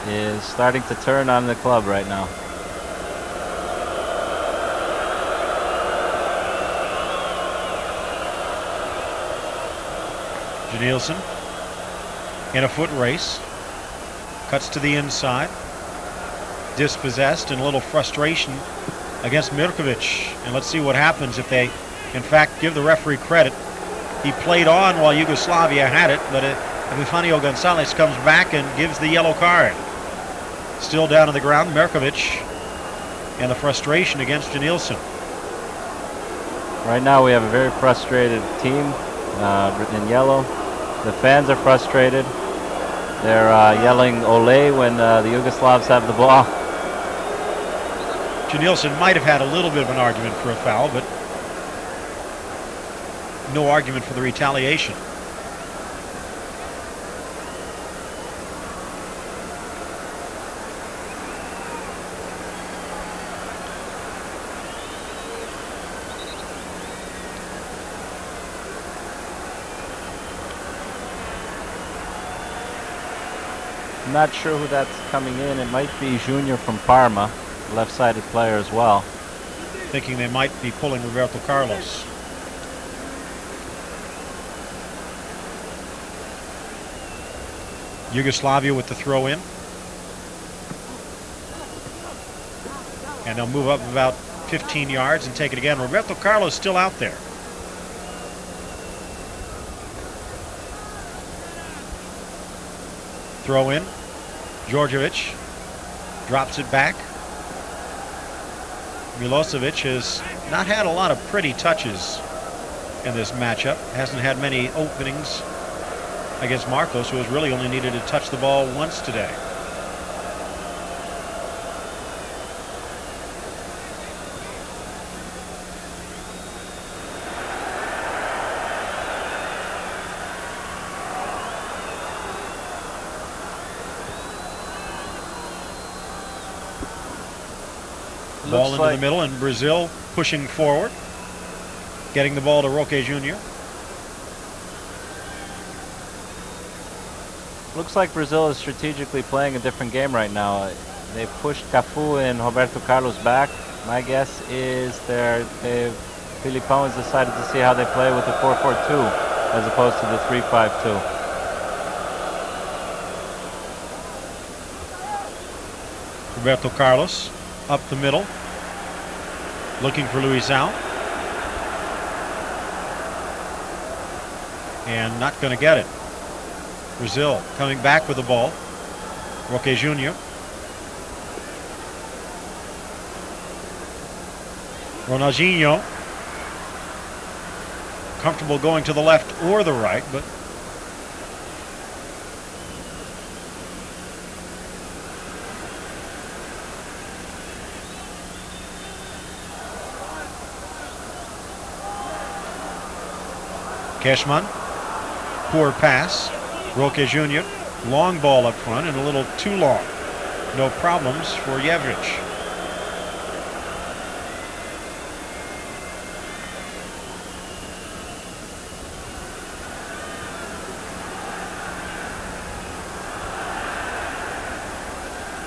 Speaker 2: is starting to turn on the club right now.
Speaker 1: Janilson in a foot race. Cuts to the inside. Dispossessed and a little frustration against Mirkovic. And let's see what happens if they, in fact, give the referee credit. He played on while Yugoslavia had it, but Epifanio Gonzalez comes back and gives the yellow card. Still down on the ground, Mirkovic. and the frustration against Janilson.
Speaker 2: Right now we have a very frustrated team in yellow. The fans are frustrated. They're yelling "Ole" when the Yugoslavs have the ball.
Speaker 1: Janilson might have had a little bit of an argument for a foul, but no argument for the retaliation.
Speaker 2: I'm not sure who that's coming in. It might be Junior from Parma, left-sided player as well.
Speaker 1: Thinking they might be pulling Roberto Carlos. Yugoslavia with the throw in. And they'll move up about 15 yards and take it again. Roberto Carlos still out there. Throw in. Djordjevic drops it back. Milosevic has not had a lot of pretty touches in this matchup. Hasn't had many openings against Marcos, who has really only needed to touch the ball once today. Ball into the middle, and Brazil pushing forward, getting the ball to Roque Jr.
Speaker 2: Looks like Brazil is strategically playing a different game right now. They pushed Cafu and Roberto Carlos back. My guess is Filipão has decided to see how they play with the 4-4-2 as opposed to the 3-5-2.
Speaker 1: Roberto Carlos up the middle, looking for Luizão, and not going to get it. Brazil coming back with the ball. Roque Jr. Ronaldinho comfortable going to the left or the right, but Cashman, poor pass. Roque Jr., long ball up front and a little too long. No problems for Jevic.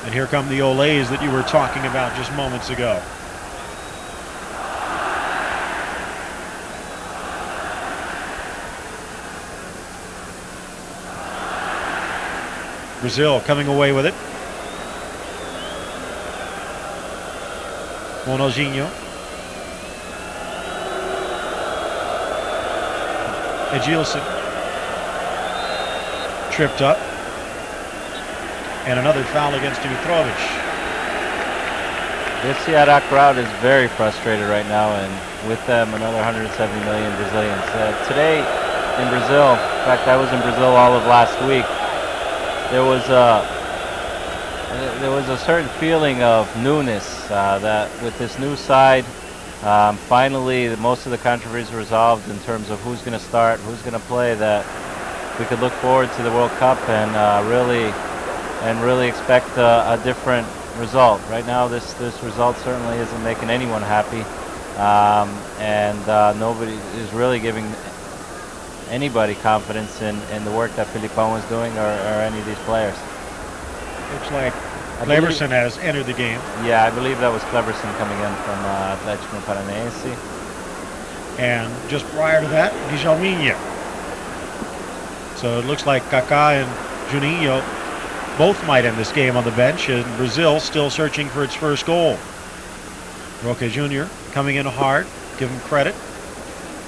Speaker 1: And here come the Olays that you were talking about just moments ago. Brazil coming away with it. Ronaldinho. Edilson. Tripped up. And another foul against Dimitrovic.
Speaker 2: This Ceará crowd is very frustrated right now, and with them another 170 million Brazilians. Today in Brazil, in fact I was in Brazil all of last week, there was a certain feeling of newness that with this new side, finally most of the controversies resolved in terms of who's going to start, who's going to play, that we could look forward to the World Cup and really expect a different result. Right now this result certainly isn't making anyone happy, and nobody is really giving anybody confidence in the work that Filipão was doing or any of these players.
Speaker 1: Looks like Cleverson has entered the game.
Speaker 2: Yeah, I believe that was Cleverson coming in from Atlético Paranaense.
Speaker 1: And just prior to that, Djalminha. So it looks like Kaká and Juninho both might end this game on the bench, and Brazil still searching for its first goal. Roque Jr. coming in hard, give him credit.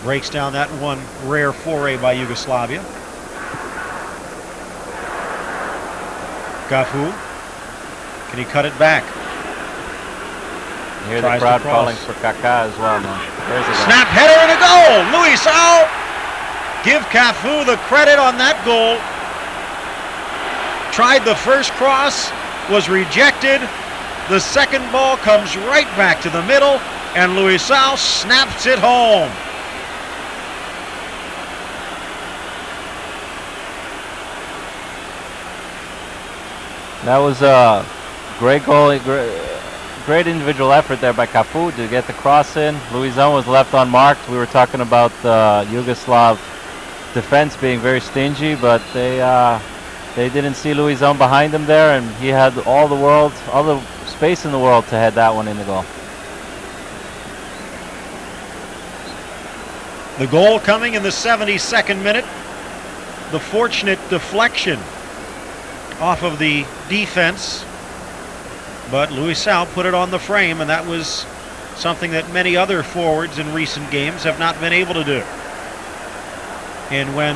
Speaker 1: Breaks down that one rare foray by Yugoslavia. Cafu. Can he cut it back?
Speaker 2: You hear the
Speaker 1: Tries to
Speaker 2: crowd
Speaker 1: cross.
Speaker 2: calling for Kaká as well now. There's a goal.
Speaker 1: Snap header and a goal. Luisao, give Cafu the credit on that goal. Tried the first cross, was rejected. The second ball comes right back to the middle, and Luisao snaps it home.
Speaker 2: That was a great goal, great individual effort there by Cafu to get the cross in. Luizão was left unmarked. We were talking about the Yugoslav defense being very stingy, but they didn't see Luizão behind him there, and he had all the space in the world to head that one in the goal.
Speaker 1: The goal coming in the 72nd minute. The fortunate deflection off of the defense, but Luisão put it on the frame, and that was something that many other forwards in recent games have not been able to do. And when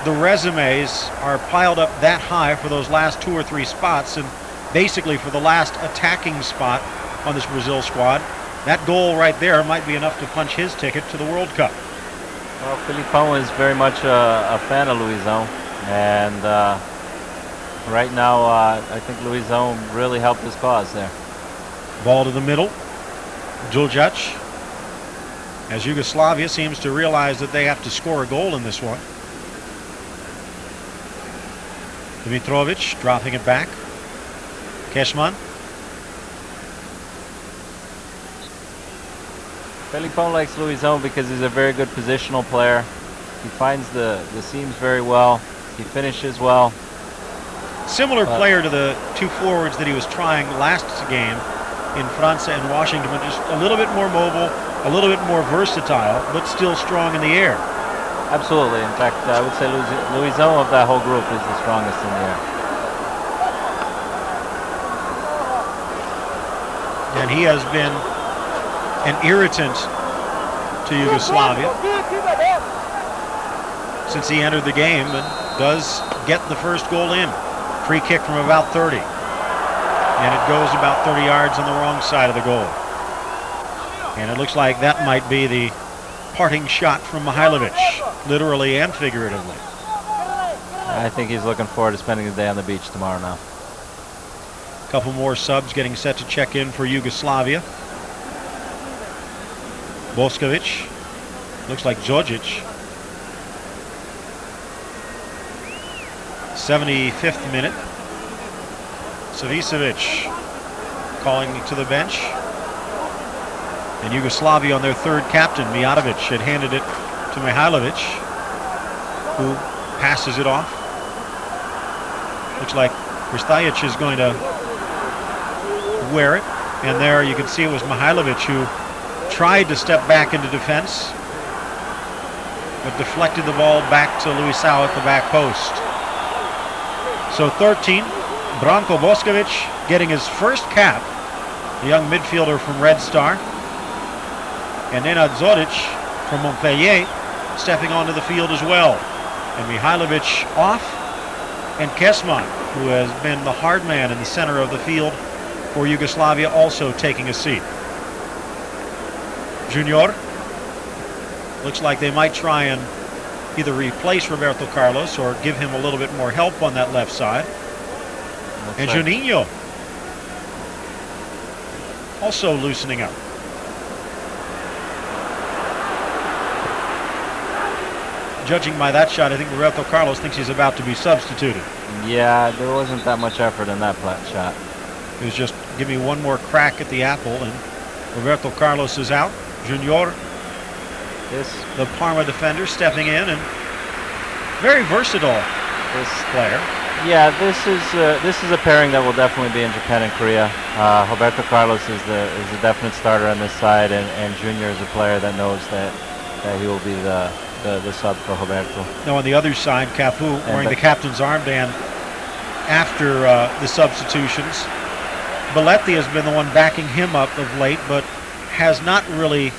Speaker 1: the resumes are piled up that high for those last 2 or 3 spots, and basically for the last attacking spot on this Brazil squad, that goal right there might be enough to punch his ticket to the World Cup.
Speaker 2: Well, Filipão is very much a fan of Luizão, and right now I think Luizão really helped his cause there.
Speaker 1: Ball to the middle. Duljac, as Yugoslavia seems to realize that they have to score a goal in this one. Dimitrovic dropping it back. Keshman.
Speaker 2: Felipão likes Luizão because he's a very good positional player. He finds the seams very well. He finishes well.
Speaker 1: Similar player to the 2 forwards that he was trying last game in France and Washington, but just a little bit more mobile, a little bit more versatile, but still strong in the air.
Speaker 2: Absolutely. In fact, I would say Luizão of that whole group is the strongest in the air.
Speaker 1: And he has been an irritant to Yugoslavia since he entered the game, and does get the first goal in. Free kick from about 30. And it goes about 30 yards on the wrong side of the goal. And it looks like that might be the parting shot from Mihailovic, literally and figuratively.
Speaker 2: I think he's looking forward to spending the day on the beach tomorrow now.
Speaker 1: A couple more subs getting set to check in for Yugoslavia. Boskovic. Looks like Djordjic. 75th minute. Savicevic calling to the bench. And Yugoslavia on their third captain, Mijatovic, had handed it to Mihailovic, who passes it off. Looks like Krstajic is going to wear it. And there you can see it was Mihailovic who tried to step back into defense, but deflected the ball back to Luisao at the back post. So 13, Branko Boskovic getting his first cap, the young midfielder from Red Star. And Nenad Zoric from Montpellier stepping onto the field as well. And Mihailovic off, and Keshman, who has been the hard man in the center of the field for Yugoslavia, also taking a seat. Junior. Looks like they might try and either replace Roberto Carlos or give him a little bit more help on that left side. And Juninho also loosening up. Judging by that shot, I think Roberto Carlos thinks he's about to be substituted.
Speaker 2: Yeah, there wasn't that much effort in that shot.
Speaker 1: It was just, give me one more crack at the apple, and Roberto Carlos is out. Junior, the Parma defender, stepping in, and very versatile, this player.
Speaker 2: Yeah, this is a pairing that will definitely be in Japan and Korea. Roberto Carlos is the definite starter on this side, and Junior is a player that knows that he will be the sub for Roberto.
Speaker 1: Now on the other side, Cafu wearing the captain's armband after the substitutions. Belletti has been the one backing him up of late, but has not really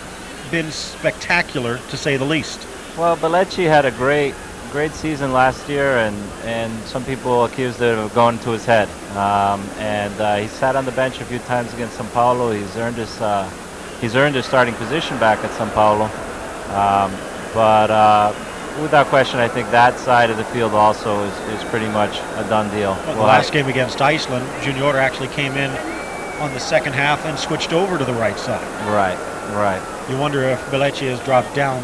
Speaker 1: been spectacular, to say the least.
Speaker 2: Well, Belletti had a great great season last year, and some people accused it of going to his head. He sat on the bench a few times against São Paulo. He's earned his starting position back at São Paulo. Without question, I think that side of the field also is pretty much a done deal.
Speaker 1: Well, the last game against Iceland, Junior actually came in on the second half and switched over to the right side.
Speaker 2: Right.
Speaker 1: You wonder if Belleci has dropped down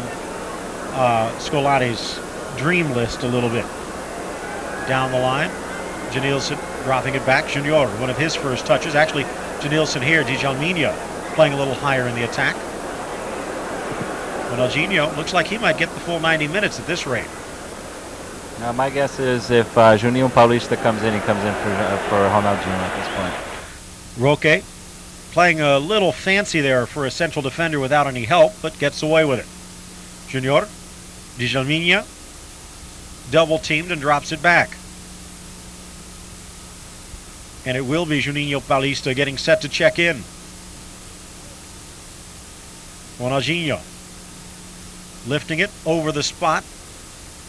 Speaker 1: Scolari's dream list a little bit. Down the line, Janilson dropping it back. Junior, one of his first touches. Actually, Janilson here, Djalminha playing a little higher in the attack. Ronaldinho looks like he might get the full 90 minutes at this rate.
Speaker 2: Now, my guess is if Juninho Paulista comes in, he comes in for Ronaldinho at this point.
Speaker 1: Roque playing a little fancy there for a central defender without any help, but gets away with it. Junior, Djalminha, double teamed and drops it back. And it will be Juninho Paulista getting set to check in. Ronaldinho lifting it over the spot.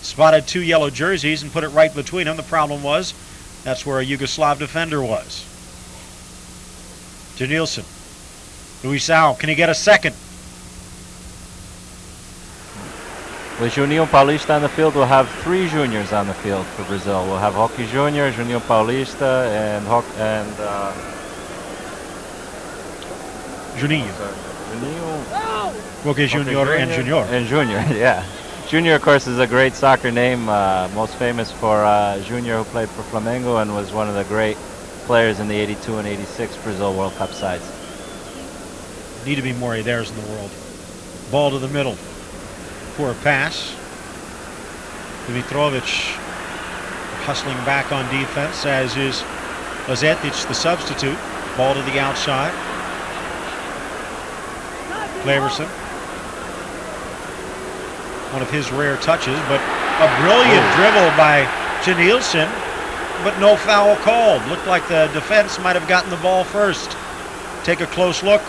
Speaker 1: Spotted two yellow jerseys and put it right between them. The problem was that's where a Yugoslav defender was. Janilson. Luisao, can he get a second?
Speaker 2: With Juninho Paulista on the field, we'll have three juniors on the field for Brazil. We'll have Roque Junior, Juninho Paulista, and
Speaker 1: Juninho.
Speaker 2: Juninho.
Speaker 1: Roque Junior and Junior.
Speaker 2: And Junior, yeah. Junior, of course, is a great soccer name, most famous for Junior, who played for Flamengo and was one of the great players in the 82 and 86 Brazil World Cup sides.
Speaker 1: Need to be more theirs in the world. Ball to the middle. Poor pass. Dimitrovic hustling back on defense, as is Lazetic, the substitute. Ball to the outside. Cleverson. One of his rare touches, but a brilliant dribble by Janilson, but no foul called. Looked like the defense might have gotten the ball first. Take a close look,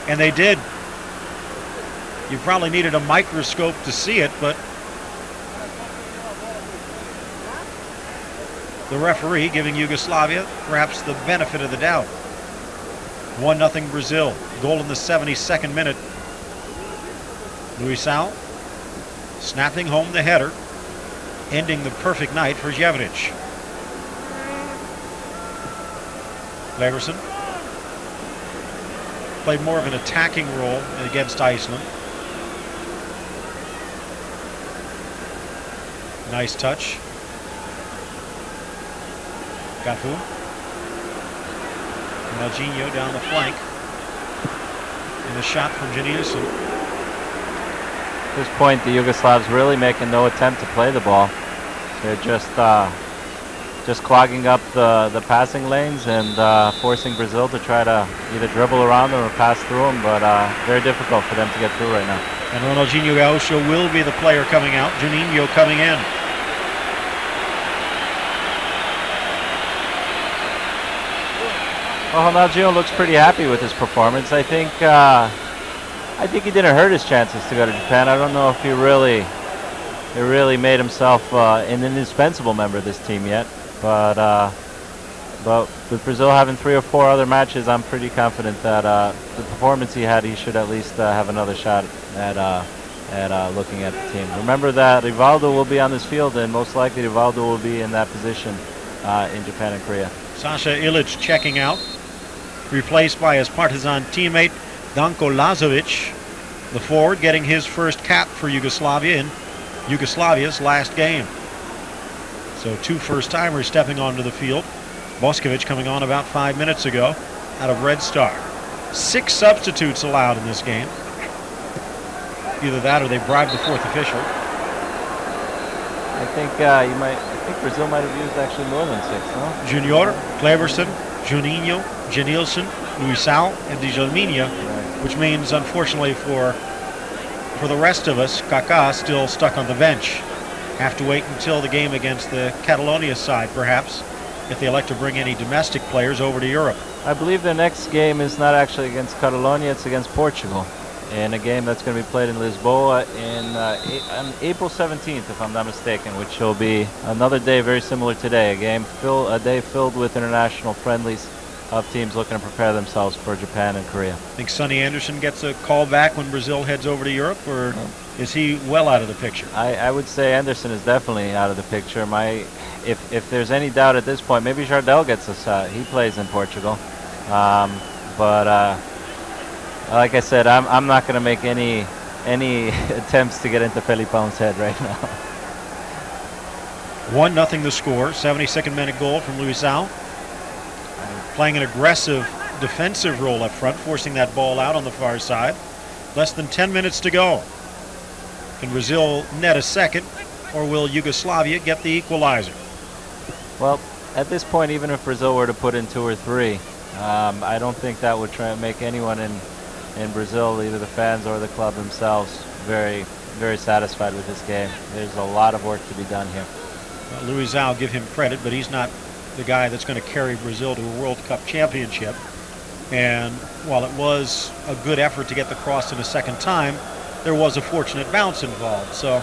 Speaker 1: and they did. You probably needed a microscope to see it, but the referee giving Yugoslavia perhaps the benefit of the doubt. 1-0 Brazil. Goal in the 72nd minute. Luisao snapping home the header, ending the perfect night for Jevric. Cleverson played more of an attacking role against Iceland. Nice touch. Cafu. Ronaldinho down the flank. And a shot from Janilson.
Speaker 2: At this point, the Yugoslavs really making no attempt to play the ball. They're just clogging up the passing lanes and forcing Brazil to try to either dribble around them or pass through them, but very difficult for them to get through right now.
Speaker 1: And Ronaldinho Gaúcho will be the player coming out. Juninho coming in.
Speaker 2: Well, Ronaldinho looks pretty happy with his performance. I think he didn't hurt his chances to go to Japan. I don't know if he really made himself an indispensable member of this team yet. But with Brazil having 3 or 4 other matches, I'm pretty confident that the performance he had, he should at least have another shot at looking at the team. Remember that Rivaldo will be on this field, and most likely Rivaldo will be in that position in Japan and Korea.
Speaker 1: Sasha Ilic checking out, replaced by his Partizan teammate Danko Lazovic, the forward, getting his first cap for Yugoslavia in Yugoslavia's last game. So 2 first-timers stepping onto the field. Boskovic coming on about 5 minutes ago out of Red Star. 6 substitutes allowed in this game. Either that or they bribed the 4th official.
Speaker 2: I think Brazil might have used actually more than 6, no?
Speaker 1: Junior, Cleverson, Juninho, Janilson, Luisao, and Djalminha, which means, unfortunately for the rest of us, Kaká still stuck on the bench. Have to wait until the game against the Catalonia side, perhaps, if they elect to bring any domestic players over to Europe.
Speaker 2: I believe the next game is not actually against Catalonia, it's against Portugal. in a game that's going to be played in Lisboa on April 17th, if I'm not mistaken, which will be another day very similar today. A day filled with international friendlies of teams looking to prepare themselves for Japan and Korea.
Speaker 1: Think Sonny Anderson gets a call back when Brazil heads over to Europe, or is he well out of the picture?
Speaker 2: I would say Anderson is definitely out of the picture. If there's any doubt at this point, maybe Jardel gets us. He plays in Portugal, but like I said, I'm not going to make any attempts to get into Felipe's head right now.
Speaker 1: 1-0 the score. 72nd minute goal from Luisao. Playing an aggressive defensive role up front, forcing that ball out on the far side. Less than 10 minutes to go. Can Brazil net a second, or will Yugoslavia get the equalizer?
Speaker 2: Well, at this point, even if Brazil were to put in 2 or 3, I don't think that would try and make anyone in Brazil, either the fans or the club themselves, very, very satisfied with this game. There's a lot of work to be done here.
Speaker 1: Luisao, give him credit, but he's not the guy that's going to carry Brazil to a World Cup championship. And while it was a good effort to get the cross in a second time, there was a fortunate bounce involved. So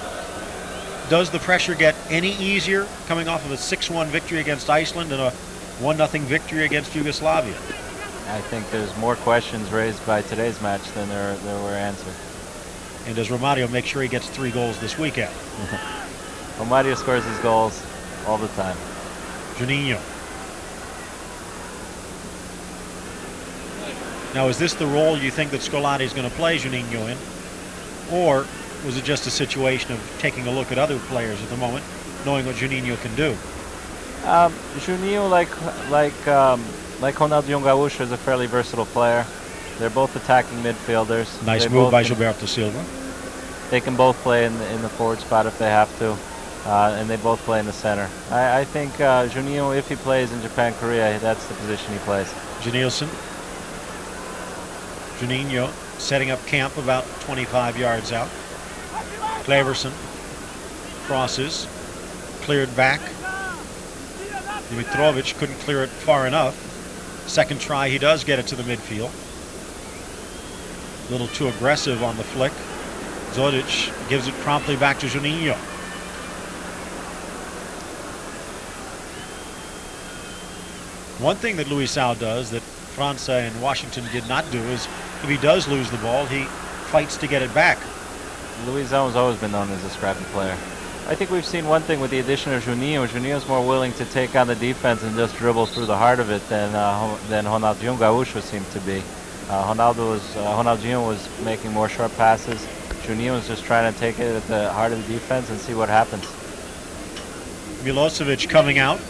Speaker 1: does the pressure get any easier coming off of a 6-1 victory against Iceland and a 1-0 victory against Yugoslavia?
Speaker 2: I think there's more questions raised by today's match than there were answered.
Speaker 1: And does Romario make sure he gets 3 goals this weekend?
Speaker 2: Romario scores his goals all the time.
Speaker 1: Juninho. Now, is this the role you think that Scolari is going to play Juninho in? Or was it just a situation of taking a look at other players at the moment, knowing what Juninho can do?
Speaker 2: Juninho, like Ronaldinho Gaúcho, is a fairly versatile player. They're both attacking midfielders.
Speaker 1: Nice move by Gilberto Silva.
Speaker 2: They can both play in the forward spot if they have to. And they both play in the center. I think Juninho, if he plays in Japan, Korea, that's the position he plays.
Speaker 1: Janilson. Juninho setting up camp about 25 yards out. Cleverson crosses, cleared back. Dimitrovic couldn't clear it far enough. Second try, he does get it to the midfield. A little too aggressive on the flick. Zodic gives it promptly back to Juninho. One thing that Luisao does that França and Washington did not do is if he does lose the ball, he fights to get it back.
Speaker 2: Luisao has always been known as a scrappy player. I think we've seen one thing with the addition of Juninho. Juninho's more willing to take on the defense and just dribble through the heart of it than Ronaldinho Gaúcho seemed to be. Ronaldinho was making more short passes. Juninho was just trying to take it at the heart of the defense and see what happens.
Speaker 1: Milosevic coming out.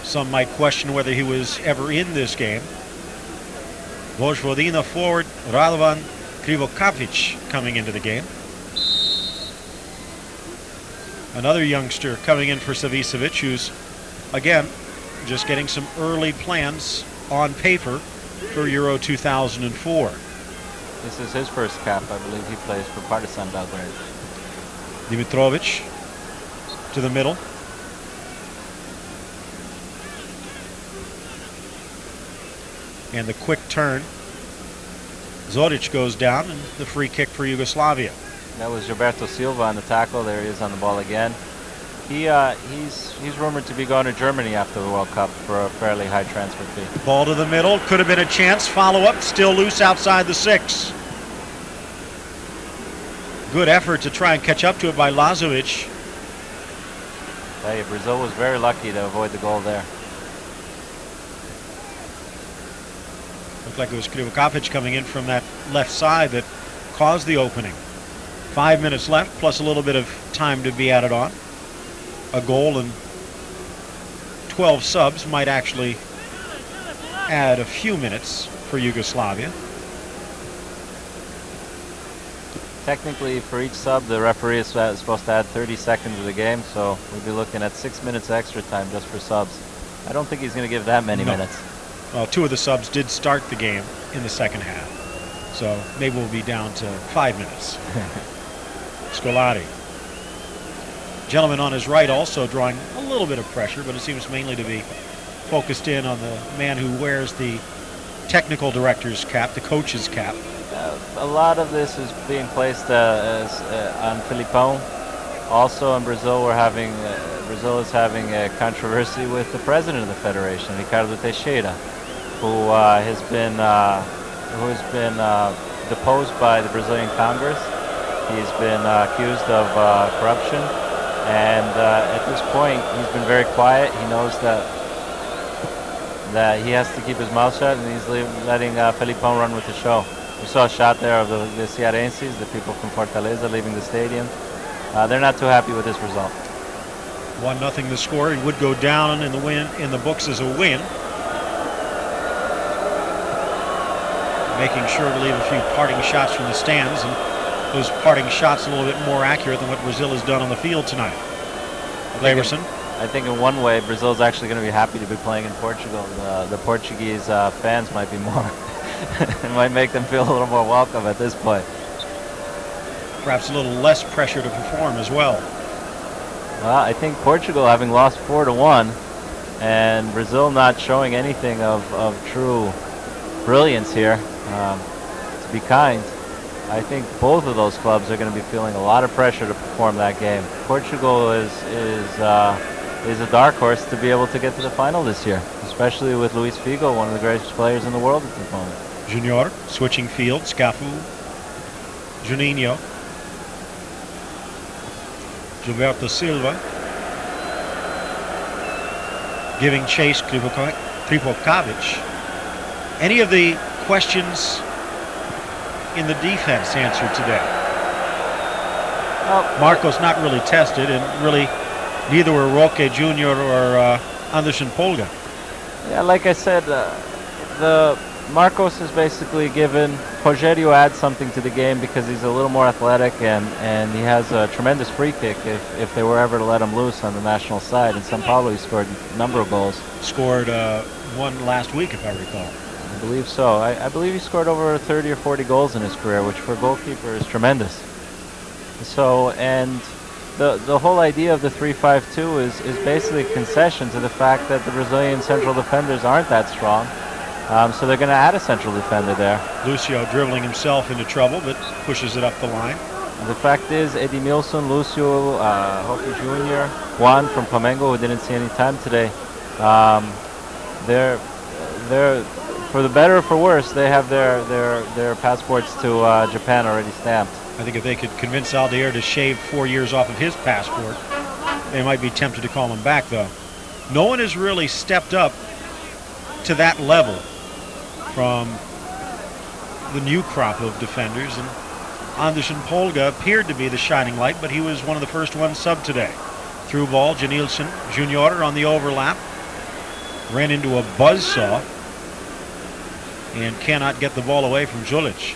Speaker 1: Some might question whether he was ever in this game. Vojvodina forward, Radovan Krivokapic coming into the game. Another youngster coming in for Savicevic, who's, again, just getting some early plans on paper for Euro 2004.
Speaker 2: This is his first cap. I believe he plays for Partizan Belgrade.
Speaker 1: Dimitrovic to the middle. And the quick turn. Zodic goes down, and the free kick for Yugoslavia.
Speaker 2: That was Gilberto Silva on the tackle. There he is on the ball again. He's rumored to be going to Germany after the World Cup for a fairly high transfer fee.
Speaker 1: Ball to the middle. Could have been a chance. Follow up. Still loose outside the 6. Good effort to try and catch up to it by Lazovic.
Speaker 2: Hey, Brazil was very lucky to avoid the goal there.
Speaker 1: Looked like it was Krivokapic coming in from that left side that caused the opening. 5 minutes left, plus a little bit of time to be added on. A goal and 12 subs might actually add a few minutes for Yugoslavia.
Speaker 2: Technically, for each sub, the referee is supposed to add 30 seconds of the game, so we'll be looking at 6 minutes extra time just for subs. I don't think he's going to give that many minutes.
Speaker 1: Well, 2 of the subs did start the game in the second half, so maybe we'll be down to 5 minutes. Scolari. Gentleman on his right also drawing a little bit of pressure, but it seems mainly to be focused in on the man who wears the technical director's cap, the coach's cap,
Speaker 2: A lot of this is being placed on Filipão. Also in Brazil, Brazil is having a controversy with the president of the federation, Ricardo Teixeira, who has been deposed by the Brazilian Congress. He's been accused of corruption, and at this point, he's been very quiet. He knows that he has to keep his mouth shut, and he's letting Felipão run with the show. We saw a shot there of the Cearenses, the people from Fortaleza, leaving the stadium. They're not too happy with this result.
Speaker 1: 1-0 the score. It would go down in the books as a win. Making sure to leave a few parting shots from the stands, and those parting shots a little bit more accurate than what Brazil has done on the field tonight. Leverson.
Speaker 2: I think in one way, Brazil's actually going to be happy to be playing in Portugal. The Portuguese fans might be more, it might make them feel a little more welcome at this point.
Speaker 1: Perhaps a little less pressure to perform as well.
Speaker 2: I think Portugal, having lost 4-1, and Brazil not showing anything of true brilliance here, to be kind, I think both of those clubs are going to be feeling a lot of pressure to perform that game. Portugal is a dark horse to be able to get to the final this year, especially with Luis Figo, one of the greatest players in the world at the moment.
Speaker 1: Junior switching fields. Cafu, Juninho, Gilberto Silva, giving chase Krivokapic. Any of the questions in the defense answered today? Marcos not really tested, and really neither were Roque Jr. or Anderson Polga.
Speaker 2: Yeah, like I said, the Marcos is basically given. Rogério adds something to the game because he's a little more athletic, and he has a tremendous free kick if they were ever to let him loose on the national side. In São Paulo, he scored a number of goals.
Speaker 1: Scored one last week, if I recall.
Speaker 2: I believe so. I believe he scored over 30 or 40 goals in his career, which for a goalkeeper is tremendous. So, and the whole idea of the 3-5-2 is basically a concession to the fact that the Brazilian central defenders aren't that strong. So they're going to add a central defender there.
Speaker 1: Lucio dribbling himself into trouble, but pushes it up the line.
Speaker 2: The fact is, Edmilson, Lucio, Roque Jr., Juan from Flamengo, who didn't see any time today, they're for the better or for worse, they have their passports to Japan already stamped.
Speaker 1: I think if they could convince Aldair to shave 4 years off of his passport, they might be tempted to call him back, though. No one has really stepped up to that level from the new crop of defenders, and Anderson Polga appeared to be the shining light, but he was one of the first ones subbed today. Through ball, Janilson Junior on the overlap, ran into a buzzsaw and cannot get the ball away from Julic.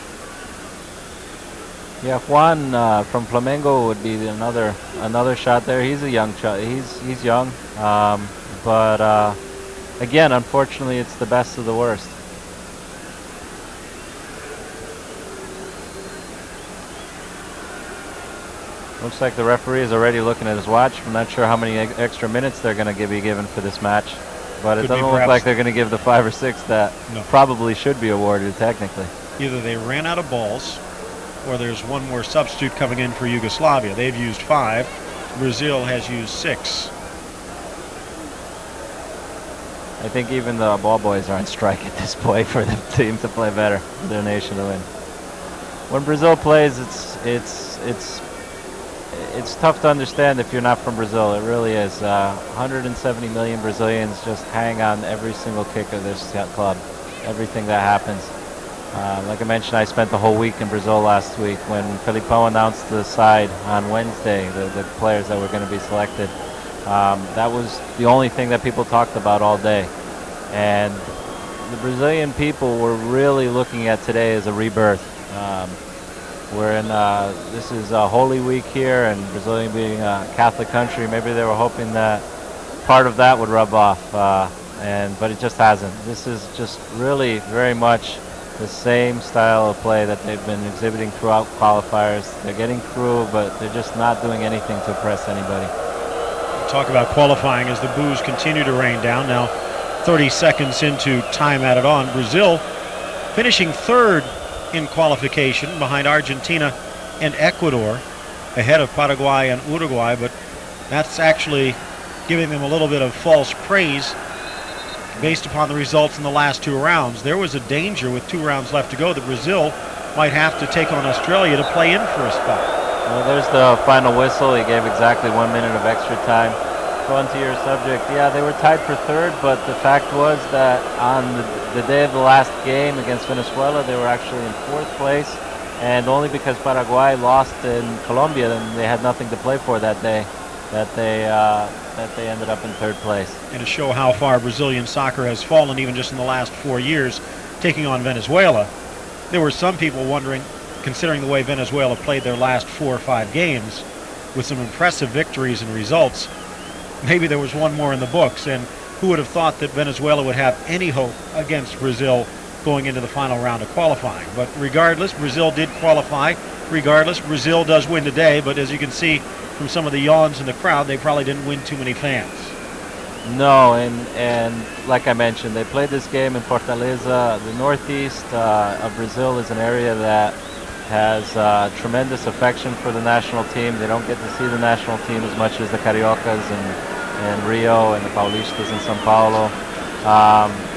Speaker 2: Yeah, Juan from Flamengo would be another shot there. He's a young shot. He's young, but again, unfortunately, it's the best of the worst. Looks like the referee is already looking at his watch. I'm not sure how many extra minutes they're going to be given for this match, but it doesn't look like they're going to give the 5 or 6 that probably should be awarded technically.
Speaker 1: Either they ran out of balls, or there's one more substitute coming in for Yugoslavia. They've used 5. Brazil has used 6.
Speaker 2: I think even the ball boys are on strike at this point for the team to play better, for their nation to win. When Brazil plays, it's tough to understand if you're not from Brazil. It really is. 170 million Brazilians just hang on every single kick of this club, everything that happens. Like I mentioned, I spent the whole week in Brazil last week when Felipão announced the side on Wednesday, the players that were going to be selected. That was the only thing that people talked about all day. And the Brazilian people were really looking at today as a rebirth. We're in, this is a Holy Week here, and Brazil being a Catholic country, maybe they were hoping that part of that would rub off, but it just hasn't. This is just really very much the same style of play that they've been exhibiting throughout qualifiers. They're getting through, but they're just not doing anything to impress anybody.
Speaker 1: Talk about qualifying as the boos continue to rain down. Now 30 seconds into time added on. Brazil finishing third in qualification behind Argentina and Ecuador, ahead of Paraguay and Uruguay, but that's actually giving them a little bit of false praise based upon the results in the last 2 rounds. There was a danger with 2 rounds left to go that Brazil might have to take on Australia to play in for a spot.
Speaker 2: Well, there's the final whistle. He gave exactly 1 minute of extra time. Going to your subject, yeah, they were tied for third, but the fact was that on the day of the last game against Venezuela, they were actually in 4th place, and only because Paraguay lost in Colombia, then they had nothing to play for that day, that they ended up in 3rd place.
Speaker 1: And to show how far Brazilian soccer has fallen even just in the last 4 years, taking on Venezuela, there were some people wondering, considering the way Venezuela played their last 4 or 5 games, with some impressive victories and results, maybe there was one more in the books, and who would have thought that Venezuela would have any hope against Brazil going into the final round of qualifying. But regardless, Brazil did qualify. Regardless, Brazil does win today, but as you can see from some of the yawns in the crowd, they probably didn't win too many fans.
Speaker 2: No, and like I mentioned, they played this game in Fortaleza. The northeast of Brazil is an area that has tremendous affection for the national team. They don't get to see the national team as much as the Cariocas and Rio and the Paulistas in São Paulo.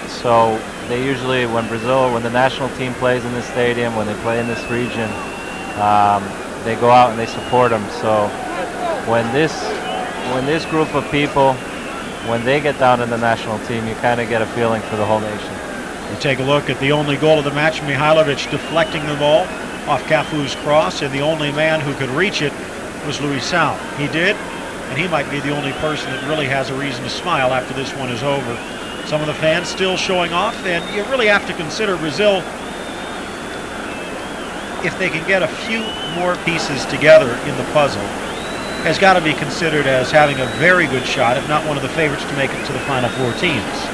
Speaker 2: So they usually, when the national team plays in this stadium, when they play in this region, they go out and they support them. So when this group of people, when they get down in the national team, you kind of get a feeling for the whole nation.
Speaker 1: We take a look at the only goal of the match, Mihailovic deflecting the ball off Cafu's cross, and the only man who could reach it was Luisao. He did, and he might be the only person that really has a reason to smile after this one is over. Some of the fans still showing off, and you really have to consider Brazil, if they can get a few more pieces together in the puzzle, has got to be considered as having a very good shot, if not one of the favorites to make it to the final 4 teams.